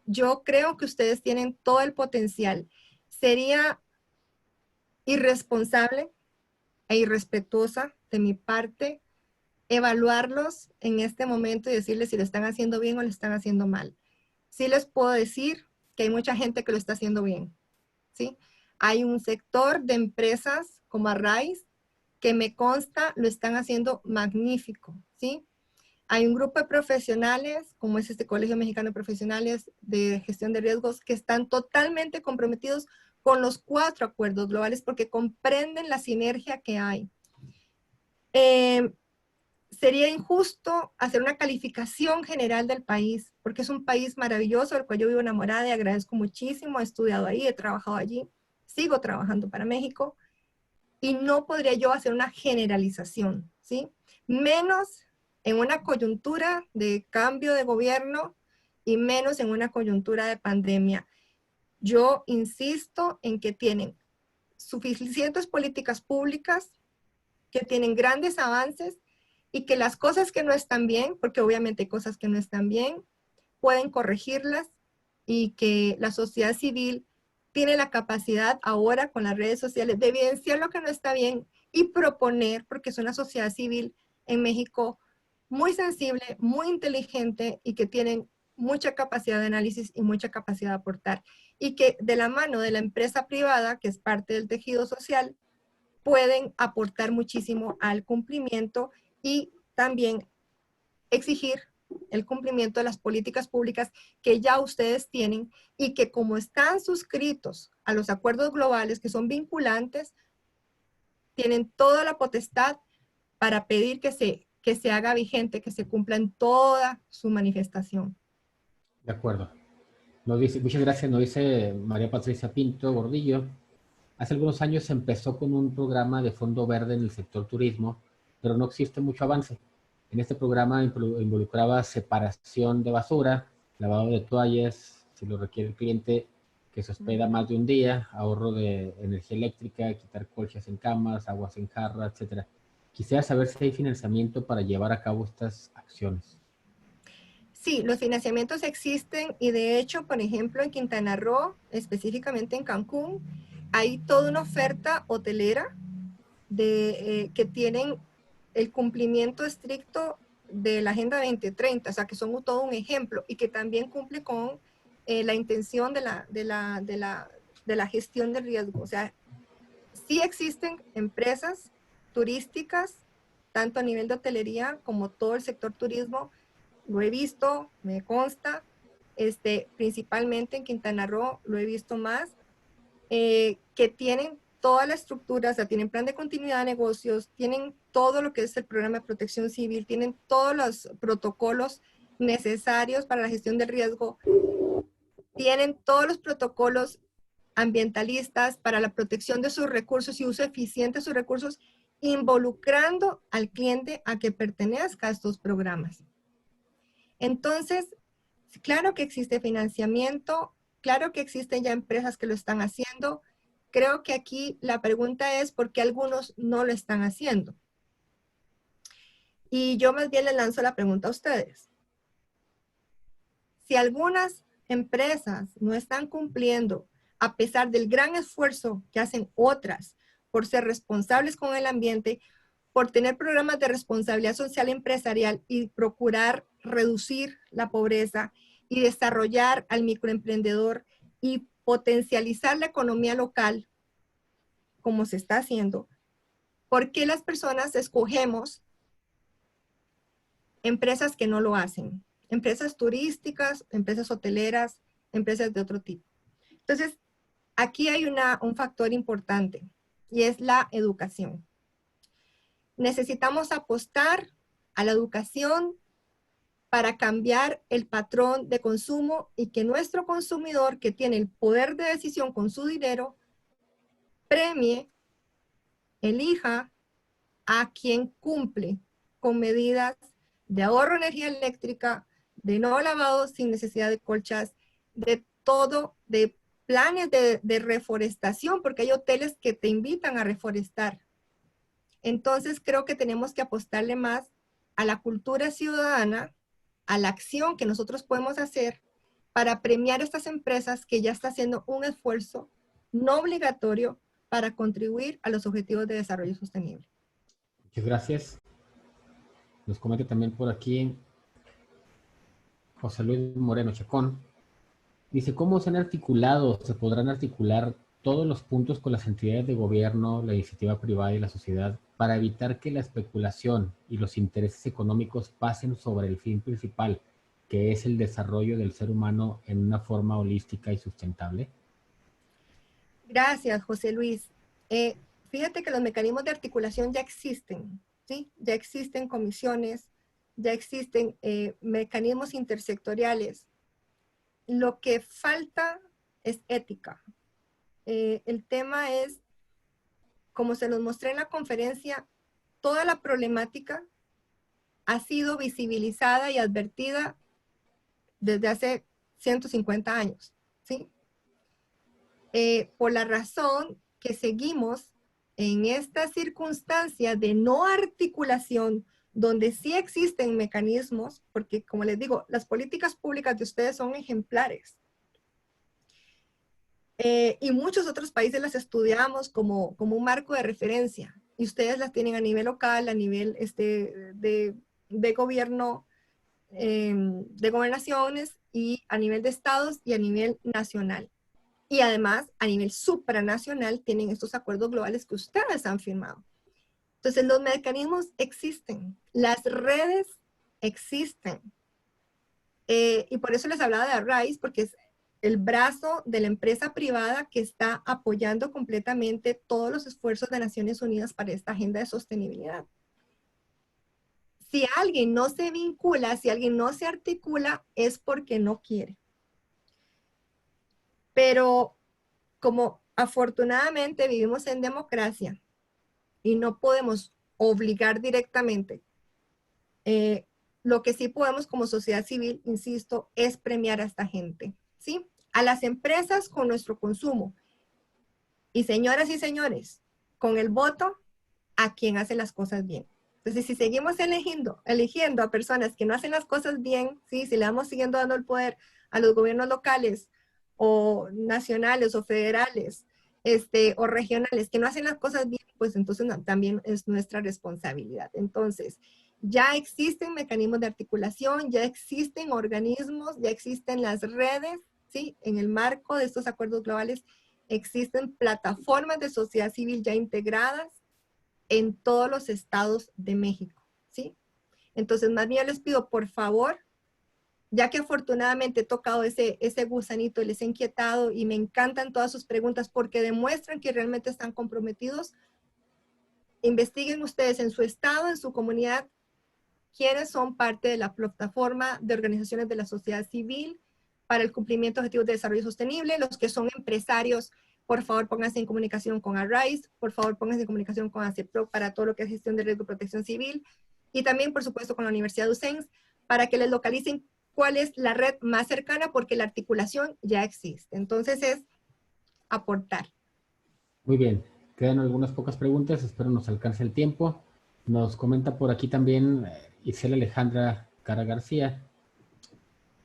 Yo creo que ustedes tienen todo el potencial. Sería irresponsable e irrespetuosa de mi parte evaluarlos en este momento y decirles si lo están haciendo bien o lo están haciendo mal. Sí les puedo decir que hay mucha gente que lo está haciendo bien, ¿sí? Hay un sector de empresas como Arraiz que me consta lo están haciendo magnífico, ¿sí? Hay un grupo de profesionales, como es este Colegio Mexicano de Profesionales de Gestión de Riesgos, que están totalmente comprometidos con los 4 acuerdos globales porque comprenden la sinergia que hay. Sería injusto hacer una calificación general del país, porque es un país maravilloso, del cual yo vivo enamorada y agradezco muchísimo. He estudiado ahí, he trabajado allí, sigo trabajando para México, y no podría yo hacer una generalización, ¿sí? Menos en una coyuntura de cambio de gobierno y menos en una coyuntura de pandemia. Yo insisto en que tienen suficientes políticas públicas, que tienen grandes avances y que las cosas que no están bien, porque obviamente hay cosas que no están bien, pueden corregirlas y que la sociedad civil tiene la capacidad ahora con las redes sociales de evidenciar lo que no está bien y proponer, porque es una sociedad civil en México muy sensible, muy inteligente y que tienen mucha capacidad de análisis y mucha capacidad de aportar. Y que de la mano de la empresa privada, que es parte del tejido social, pueden aportar muchísimo al cumplimiento y también exigir el cumplimiento de las políticas públicas que ya ustedes tienen y que como están suscritos a los acuerdos globales que son vinculantes, tienen toda la potestad para pedir que se haga vigente, que se cumpla en toda su manifestación. De acuerdo. Muchas gracias, nos dice María Patricia Pinto Gordillo. Hace algunos años se empezó con un programa de fondo verde en el sector turismo, pero no existe mucho avance. En este programa involucraba separación de basura, lavado de toallas, si lo requiere el cliente que se hospeda más de un día, ahorro de energía eléctrica, quitar colchas en camas, aguas en jarra, etc. Quisiera saber si hay financiamiento para llevar a cabo estas acciones. Sí, los financiamientos existen y de hecho, por ejemplo, en Quintana Roo, específicamente en Cancún, hay toda una oferta hotelera que tienen el cumplimiento estricto de la Agenda 2030, o sea, que son todo un ejemplo y que también cumple con la intención de la gestión de riesgo. O sea, sí existen empresas turísticas, tanto a nivel de hotelería como todo el sector turismo. Lo he visto, me consta, principalmente en Quintana Roo, lo he visto más, que tienen toda la estructura, o sea, tienen plan de continuidad de negocios, tienen todo lo que es el programa de protección civil, tienen todos los protocolos necesarios para la gestión del riesgo, tienen todos los protocolos ambientalistas para la protección de sus recursos y uso eficiente de sus recursos, involucrando al cliente a que pertenezca a estos programas. Entonces, claro que existe financiamiento, claro que existen ya empresas que lo están haciendo. Creo que aquí la pregunta es por qué algunos no lo están haciendo. Y yo más bien le lanzo la pregunta a ustedes. Si algunas empresas no están cumpliendo, a pesar del gran esfuerzo que hacen otras por ser responsables con el ambiente, por tener programas de responsabilidad social empresarial y procurar reducir la pobreza y desarrollar al microemprendedor y potencializar la economía local, como se está haciendo, ¿por qué las personas escogemos empresas que no lo hacen? Empresas turísticas, empresas hoteleras, empresas de otro tipo. Entonces, aquí hay un factor importante y es la educación. Necesitamos apostar a la educación para cambiar el patrón de consumo y que nuestro consumidor, que tiene el poder de decisión con su dinero, premie, elija a quien cumple con medidas de ahorro de energía eléctrica, de no lavado sin necesidad de colchas, de todo, de planes de reforestación, porque hay hoteles que te invitan a reforestar. Entonces creo que tenemos que apostarle más a la cultura ciudadana, a la acción que nosotros podemos hacer para premiar a estas empresas que ya están haciendo un esfuerzo no obligatorio para contribuir a los objetivos de desarrollo sostenible. Muchas gracias. Nos comenta también por aquí José Luis Moreno Chacón. Dice, ¿cómo se podrán articular todos los puntos con las entidades de gobierno, la iniciativa privada y la sociedad para evitar que la especulación y los intereses económicos pasen sobre el fin principal, que es el desarrollo del ser humano en una forma holística y sustentable? Gracias, José Luis. Fíjate que los mecanismos de articulación ya existen, ¿sí? Ya existen comisiones, ya existen mecanismos intersectoriales. Lo que falta es ética. El tema es, como se nos mostré en la conferencia, toda la problemática ha sido visibilizada y advertida desde hace 150 años, ¿sí? Por la razón que seguimos en esta circunstancia de no articulación, donde sí existen mecanismos, porque como les digo, las políticas públicas de ustedes son ejemplares. Y muchos otros países las estudiamos como un marco de referencia. Y ustedes las tienen a nivel local, a nivel de gobierno, de gobernaciones, y a nivel de estados y a nivel nacional. Y además, a nivel supranacional, tienen estos acuerdos globales que ustedes han firmado. Entonces, los mecanismos existen, las redes existen. Y por eso les hablaba de Arise, porque es el brazo de la empresa privada que está apoyando completamente todos los esfuerzos de Naciones Unidas para esta agenda de sostenibilidad. Si alguien no se vincula, si alguien no se articula, es porque no quiere. Pero como afortunadamente vivimos en democracia y no podemos obligar directamente, lo que sí podemos como sociedad civil, insisto, es premiar a esta gente, ¿sí? A las empresas con nuestro consumo. Y señoras y señores, con el voto a quien hace las cosas bien. Entonces, si seguimos eligiendo a personas que no hacen las cosas bien, ¿sí? Si le vamos siguiendo dando el poder a los gobiernos locales o nacionales o federales, o regionales que no hacen las cosas bien, pues entonces también es nuestra responsabilidad. Entonces, ya existen mecanismos de articulación, ya existen organismos, ya existen las redes, ¿sí? En el marco de estos acuerdos globales existen plataformas de sociedad civil ya integradas en todos los estados de México, ¿sí? Entonces, más bien les pido, por favor, ya que afortunadamente he tocado ese gusanito, les he inquietado y me encantan todas sus preguntas porque demuestran que realmente están comprometidos, investiguen ustedes en su estado, en su comunidad, quiénes son parte de la plataforma de organizaciones de la sociedad civil para el cumplimiento de objetivos de desarrollo sostenible. Los que son empresarios, por favor pónganse en comunicación con Arise, por favor pónganse en comunicación con ACEPROC para todo lo que es gestión de riesgo y protección civil, y también por supuesto con la Universidad de UCENS para que les localicen cuál es la red más cercana, porque la articulación ya existe. Entonces es aportar. Muy bien, quedan algunas pocas preguntas, espero nos alcance el tiempo. Nos comenta por aquí también Isela Alejandra Cara García.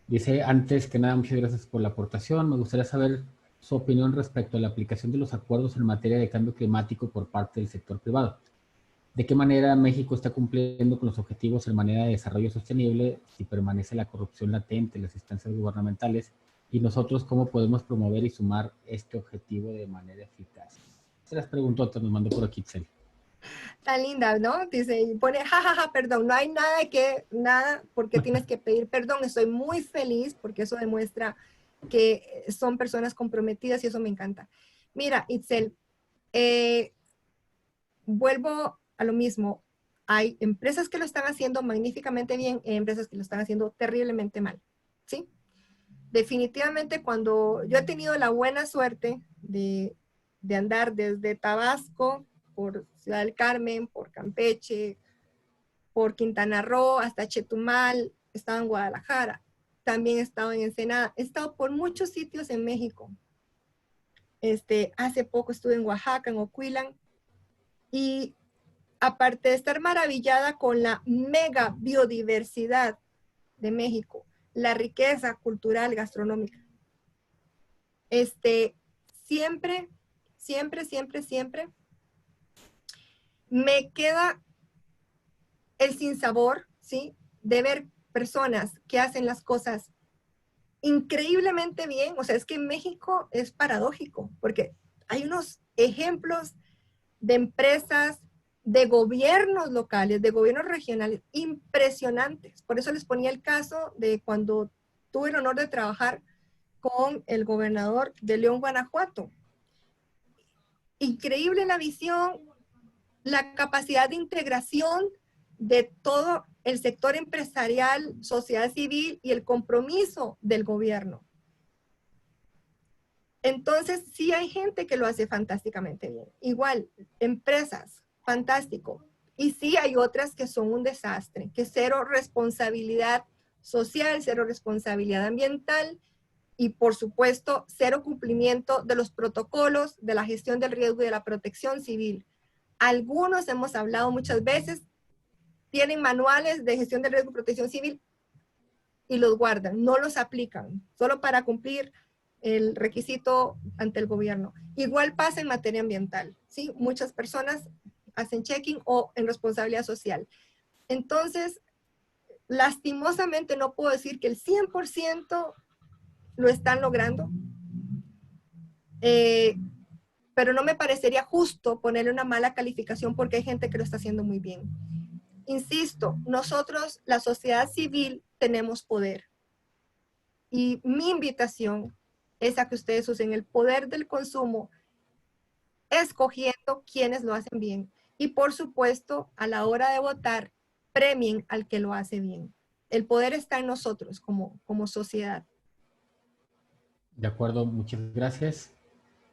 Dice, antes que nada, muchas gracias por la aportación. Me gustaría saber su opinión respecto a la aplicación de los acuerdos en materia de cambio climático por parte del sector privado. ¿De qué manera México está cumpliendo con los objetivos en manera de desarrollo sostenible si permanece la corrupción latente en las instancias gubernamentales? Y nosotros, ¿cómo podemos promover y sumar este objetivo de manera eficaz? Se las preguntotas nos mandó por aquí, Itzel. Tan linda, ¿no? Dice, y pone, jajaja, perdón, no hay nada porque tienes que pedir perdón. Estoy muy feliz porque eso demuestra que son personas comprometidas y eso me encanta. Mira, Itzel, vuelvo a lo mismo. hay empresas que lo están haciendo magníficamente bien y empresas que lo están haciendo terriblemente mal, ¿sí? Definitivamente cuando yo he tenido la buena suerte de andar desde Tabasco, por Ciudad del Carmen, por Campeche, por Quintana Roo, hasta Chetumal, he estado en Guadalajara, también he estado en Ensenada, he estado por muchos sitios en México. Hace poco estuve en Oaxaca, en Ocuilan, y aparte de estar maravillada con la mega biodiversidad de México, la riqueza cultural, gastronómica, siempre, siempre, siempre, siempre me queda el sinsabor, ¿sí? De ver personas que hacen las cosas increíblemente bien. O sea, es que en México es paradójico, porque hay unos ejemplos de empresas, de gobiernos locales, de gobiernos regionales impresionantes. Por eso les ponía el caso de cuando tuve el honor de trabajar con el gobernador de León, Guanajuato. Increíble la visión, la capacidad de integración de todo el sector empresarial, sociedad civil y el compromiso del gobierno. Entonces, sí hay gente que lo hace fantásticamente bien. Igual, empresas, fantástico. Y sí hay otras que son un desastre, que cero responsabilidad social, cero responsabilidad ambiental y, por supuesto, cero cumplimiento de los protocolos de la gestión del riesgo y de la protección civil. Algunos, hemos hablado muchas veces, tienen manuales de gestión del riesgo y protección civil y los guardan, no los aplican, solo para cumplir el requisito ante el gobierno. Igual pasa en materia ambiental, ¿sí? Muchas personas hacen checking o en responsabilidad social. Entonces, lastimosamente no puedo decir que el 100% lo están logrando, pero no me parecería justo ponerle una mala calificación porque hay gente que lo está haciendo muy bien. Insisto, nosotros, la sociedad civil, tenemos poder. Y mi invitación es a que ustedes usen el poder del consumo, escogiendo quienes lo hacen bien. Y por supuesto, a la hora de votar, premien al que lo hace bien. El poder está en nosotros como sociedad. De acuerdo, muchas gracias.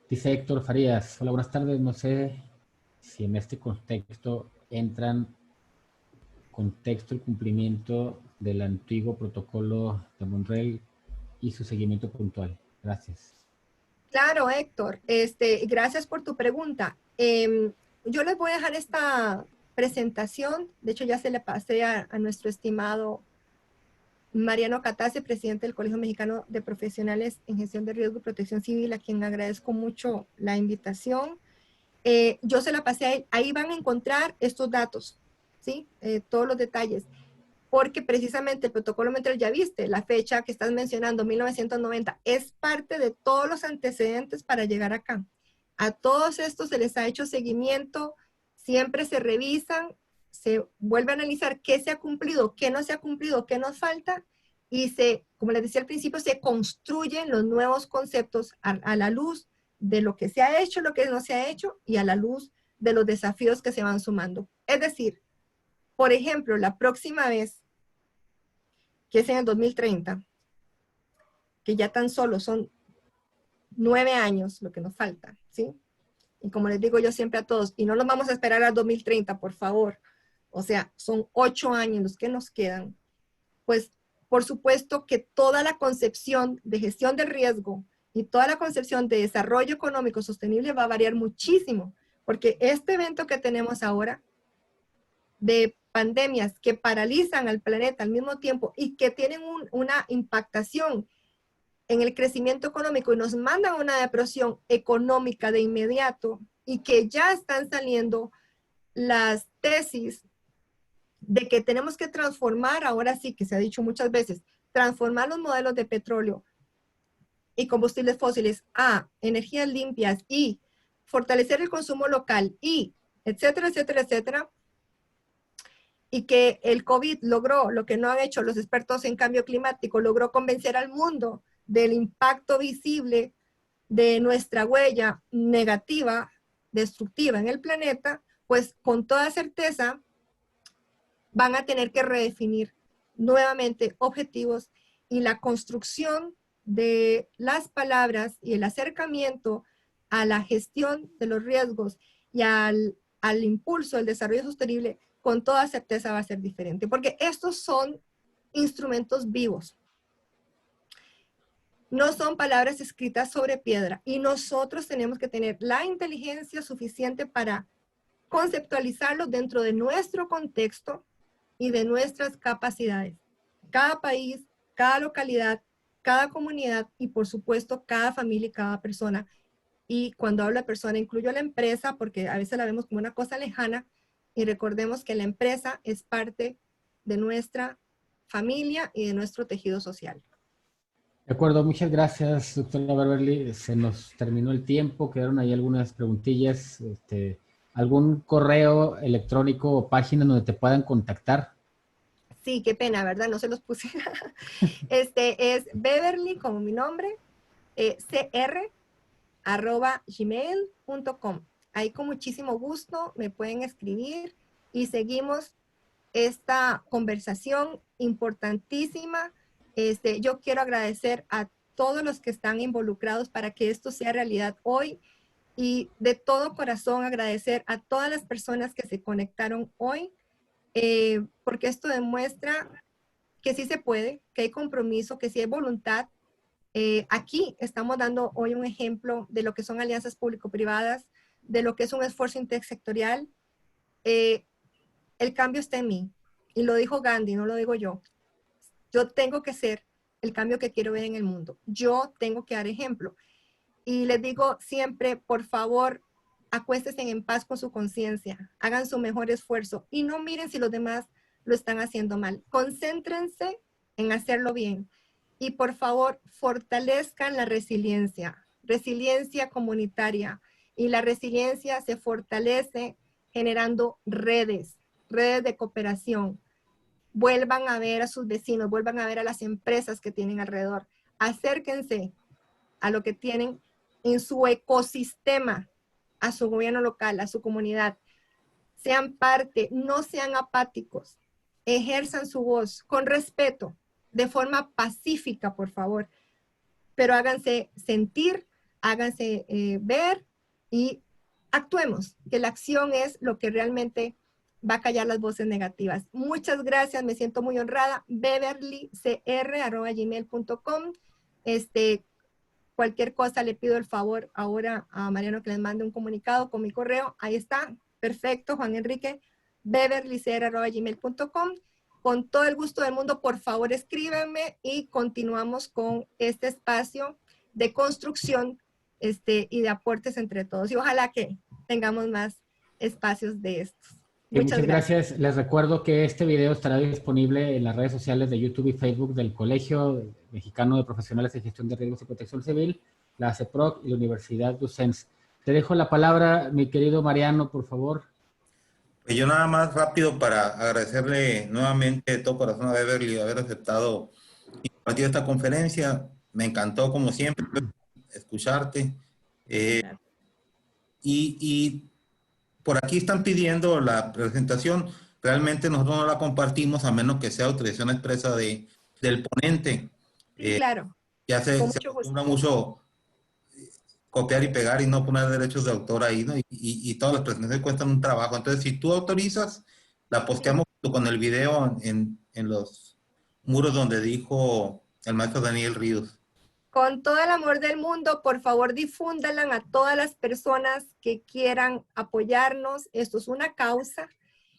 Dice Héctor Farías, hola, buenas tardes. No sé si en este contexto entran contexto el cumplimiento del antiguo protocolo de Montreal y su seguimiento puntual. Gracias. Claro, Héctor. Gracias por tu pregunta. Yo les voy a dejar esta presentación. De hecho, ya se le pasé a nuestro estimado Mariano Catase, presidente del Colegio Mexicano de Profesionales en Gestión de Riesgo y Protección Civil, a quien agradezco mucho la invitación. Yo se la pasé a él. Ahí van a encontrar estos datos, ¿sí? Todos los detalles. Porque precisamente el protocolo Montreal, ya viste, la fecha que estás mencionando, 1990, es parte de todos los antecedentes para llegar acá. A todos estos se les ha hecho seguimiento, siempre se revisan, se vuelve a analizar qué se ha cumplido, qué no se ha cumplido, qué nos falta, y como les decía al principio, se construyen los nuevos conceptos a la luz de lo que se ha hecho, lo que no se ha hecho, y a la luz de los desafíos que se van sumando. Es decir, por ejemplo, la próxima vez, que es en el 2030, que ya tan solo son 9 años lo que nos falta, ¿sí? Y como les digo yo siempre a todos, y no nos vamos a esperar al 2030, por favor. O sea, son 8 años los que nos quedan. Pues, por supuesto que toda la concepción de gestión del riesgo y toda la concepción de desarrollo económico sostenible va a variar muchísimo, porque este evento que tenemos ahora de pandemias que paralizan al planeta al mismo tiempo y que tienen una impactación en el crecimiento económico y nos mandan una depresión económica de inmediato y que ya están saliendo las tesis de que tenemos que transformar, ahora sí que se ha dicho muchas veces, transformar los modelos de petróleo y combustibles fósiles a energías limpias y fortalecer el consumo local y etcétera, etcétera, etcétera. Y que el COVID logró lo que no han hecho los expertos en cambio climático, logró convencer al mundo del impacto visible de nuestra huella negativa, destructiva en el planeta, pues con toda certeza van a tener que redefinir nuevamente objetivos y la construcción de las palabras y el acercamiento a la gestión de los riesgos y al impulso del desarrollo sostenible, con toda certeza va a ser diferente, porque estos son instrumentos vivos. No son palabras escritas sobre piedra y nosotros tenemos que tener la inteligencia suficiente para conceptualizarlo dentro de nuestro contexto y de nuestras capacidades. Cada país, cada localidad, cada comunidad y por supuesto cada familia y cada persona. Y cuando hablo de persona incluyo a la empresa porque a veces la vemos como una cosa lejana y recordemos que la empresa es parte de nuestra familia y de nuestro tejido social. De acuerdo, muchas gracias, doctora Beverly. Se nos terminó el tiempo, quedaron ahí algunas preguntillas. ¿Algún correo electrónico o página donde te puedan contactar? Sí, qué pena, ¿verdad? No se los puse. Es Beverly, como mi nombre, cr@gmail.com. Ahí con muchísimo gusto me pueden escribir y seguimos esta conversación importantísima. Yo quiero agradecer a todos los que están involucrados para que esto sea realidad hoy y de todo corazón agradecer a todas las personas que se conectaron hoy, porque esto demuestra que sí se puede, que hay compromiso, que sí hay voluntad. Aquí estamos dando hoy un ejemplo de lo que son alianzas público-privadas, de lo que es un esfuerzo intersectorial. El cambio está en mí. Y lo dijo Gandhi, no lo digo yo. Yo tengo que ser el cambio que quiero ver en el mundo. Yo tengo que dar ejemplo. Y les digo siempre, por favor, acuéstense en paz con su conciencia. Hagan su mejor esfuerzo. Y no miren si los demás lo están haciendo mal. Concéntrense en hacerlo bien. Y por favor, fortalezcan la resiliencia. Resiliencia comunitaria. Y la resiliencia se fortalece generando redes de cooperación. Vuelvan a ver a sus vecinos, vuelvan a ver a las empresas que tienen alrededor. Acérquense a lo que tienen en su ecosistema, a su gobierno local, a su comunidad. Sean parte, no sean apáticos. Ejerzan su voz con respeto, de forma pacífica, por favor. Pero háganse sentir, háganse ver y actuemos, que la acción es lo que realmente va a callar las voces negativas. Muchas gracias, me siento muy honrada. beverlycr@gmail.com. Cualquier cosa le pido el favor ahora a Mariano que les mande un comunicado con mi correo. Ahí está, perfecto, Juan Enrique, beverlycr@gmail.com. Con todo el gusto del mundo, por favor escríbanme y continuamos con este espacio de construcción y de aportes entre todos. Y ojalá que tengamos más espacios de estos. Muchas gracias. Les recuerdo que este video estará disponible en las redes sociales de YouTube y Facebook del Colegio Mexicano de Profesionales de Gestión de Riesgos y Protección Civil, la CEPROC y la Universidad Ducens. Te dejo la palabra, mi querido Mariano, por favor. Pues yo nada más rápido para agradecerle nuevamente de todo corazón a Beverly haber aceptado impartir esta conferencia. Me encantó, como siempre, escucharte. Y por aquí están pidiendo la presentación. Realmente nosotros no la compartimos a menos que sea autorización expresa del ponente. Claro. Ya se acostumbra mucho copiar y pegar y no poner derechos de autor ahí, ¿no? Y todas las presentaciones cuestan un trabajo. Entonces, si tú autorizas, la posteamos con el video en los muros donde dijo el maestro Daniel Ríos. Con todo el amor del mundo, por favor, difúndanla a todas las personas que quieran apoyarnos. Esto es una causa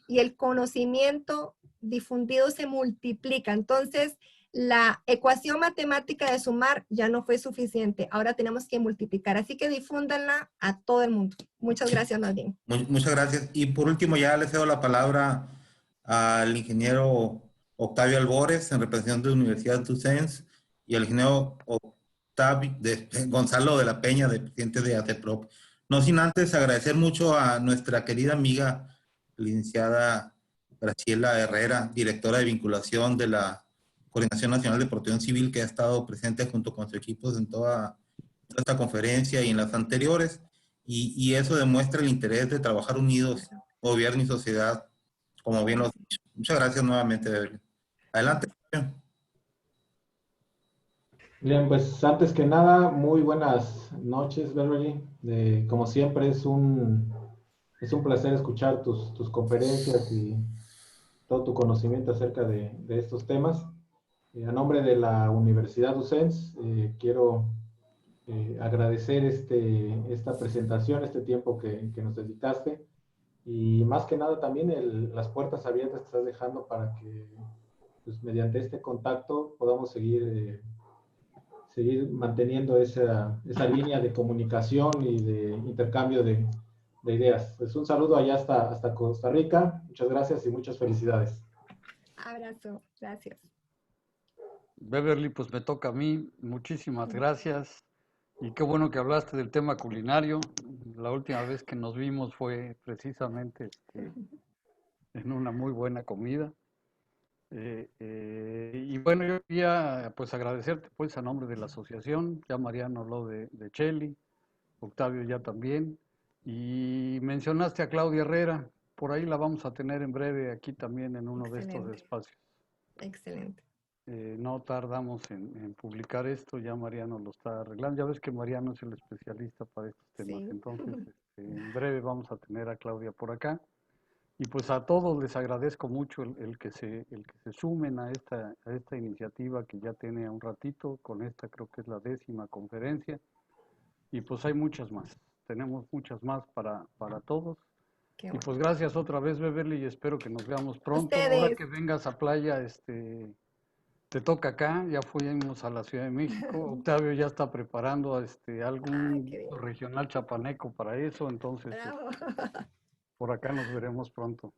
y el conocimiento difundido se multiplica. Entonces, la ecuación matemática de sumar ya no fue suficiente. Ahora tenemos que multiplicar. Así que difúndanla a todo el mundo. Muchas gracias, Nadine. Muchas gracias. Y por último, ya le cedo la palabra al ingeniero Octavio Albores, en representación de la Universidad Ducens, y al ingeniero Gonzalo de la Peña, de presidente de ACEPROC. No sin antes agradecer mucho a nuestra querida amiga, licenciada Graciela Herrera, directora de vinculación de la Coordinación Nacional de Protección Civil, que ha estado presente junto con su equipo en toda esta conferencia y en las anteriores, y eso demuestra el interés de trabajar unidos, gobierno y sociedad, como bien lo has dicho. Muchas gracias nuevamente, Beverly. Adelante. Bien, pues antes que nada, muy buenas noches, Beverly. Como siempre, es un placer escuchar tus conferencias y todo tu conocimiento acerca de estos temas. A nombre de la Universidad UCENS, quiero agradecer esta presentación, este tiempo que nos dedicaste y más que nada también las puertas abiertas que estás dejando para que pues, mediante este contacto podamos seguir manteniendo esa línea de comunicación y de intercambio de ideas. Pues un saludo allá hasta Costa Rica. Muchas gracias y muchas felicidades. Abrazo, gracias. Beverly, pues me toca a mí. Muchísimas gracias. Y qué bueno que hablaste del tema culinario. La última vez que nos vimos fue precisamente en una muy buena comida. Y bueno, yo quería pues agradecerte pues a nombre de la asociación. Ya Mariano habló de Cheli, Octavio ya también. Y mencionaste a Claudia Herrera. Por ahí la vamos a tener en breve aquí también en uno de estos espacios. Excelente. No tardamos en publicar esto, ya Mariano lo está arreglando. Ya ves que Mariano es el especialista para estos temas. Sí. Entonces, en breve vamos a tener a Claudia por acá. Y pues a todos les agradezco mucho el que se sumen a esta iniciativa que ya tiene un ratito. Con esta creo que es la 10ª conferencia. Y pues hay muchas más. Tenemos muchas más para todos. Qué Y bueno. pues gracias otra vez, Beverly, y espero que nos veamos pronto. Ustedes. Ahora que vengas a playa, te toca acá, ya fuimos a la Ciudad de México. Octavio ya está preparando algún qué bien. regional chapaneco para eso, entonces Bravo. por acá nos veremos pronto.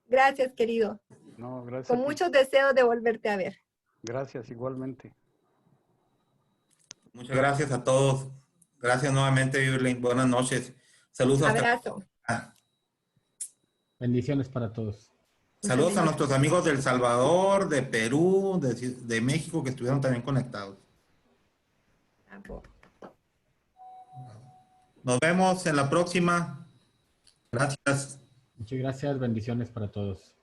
Gracias, querido. No, gracias. Con a ti. muchos deseos de volverte a ver. Gracias, igualmente. Muchas gracias a todos. Gracias nuevamente, Beverly. Buenas noches. Saludos Abrazo. Bendiciones para todos. Saludos a nuestros amigos del Salvador, de Perú, de México, que estuvieron también conectados. Bravo. Nos vemos en la próxima. Gracias. Muchas gracias, bendiciones para todos.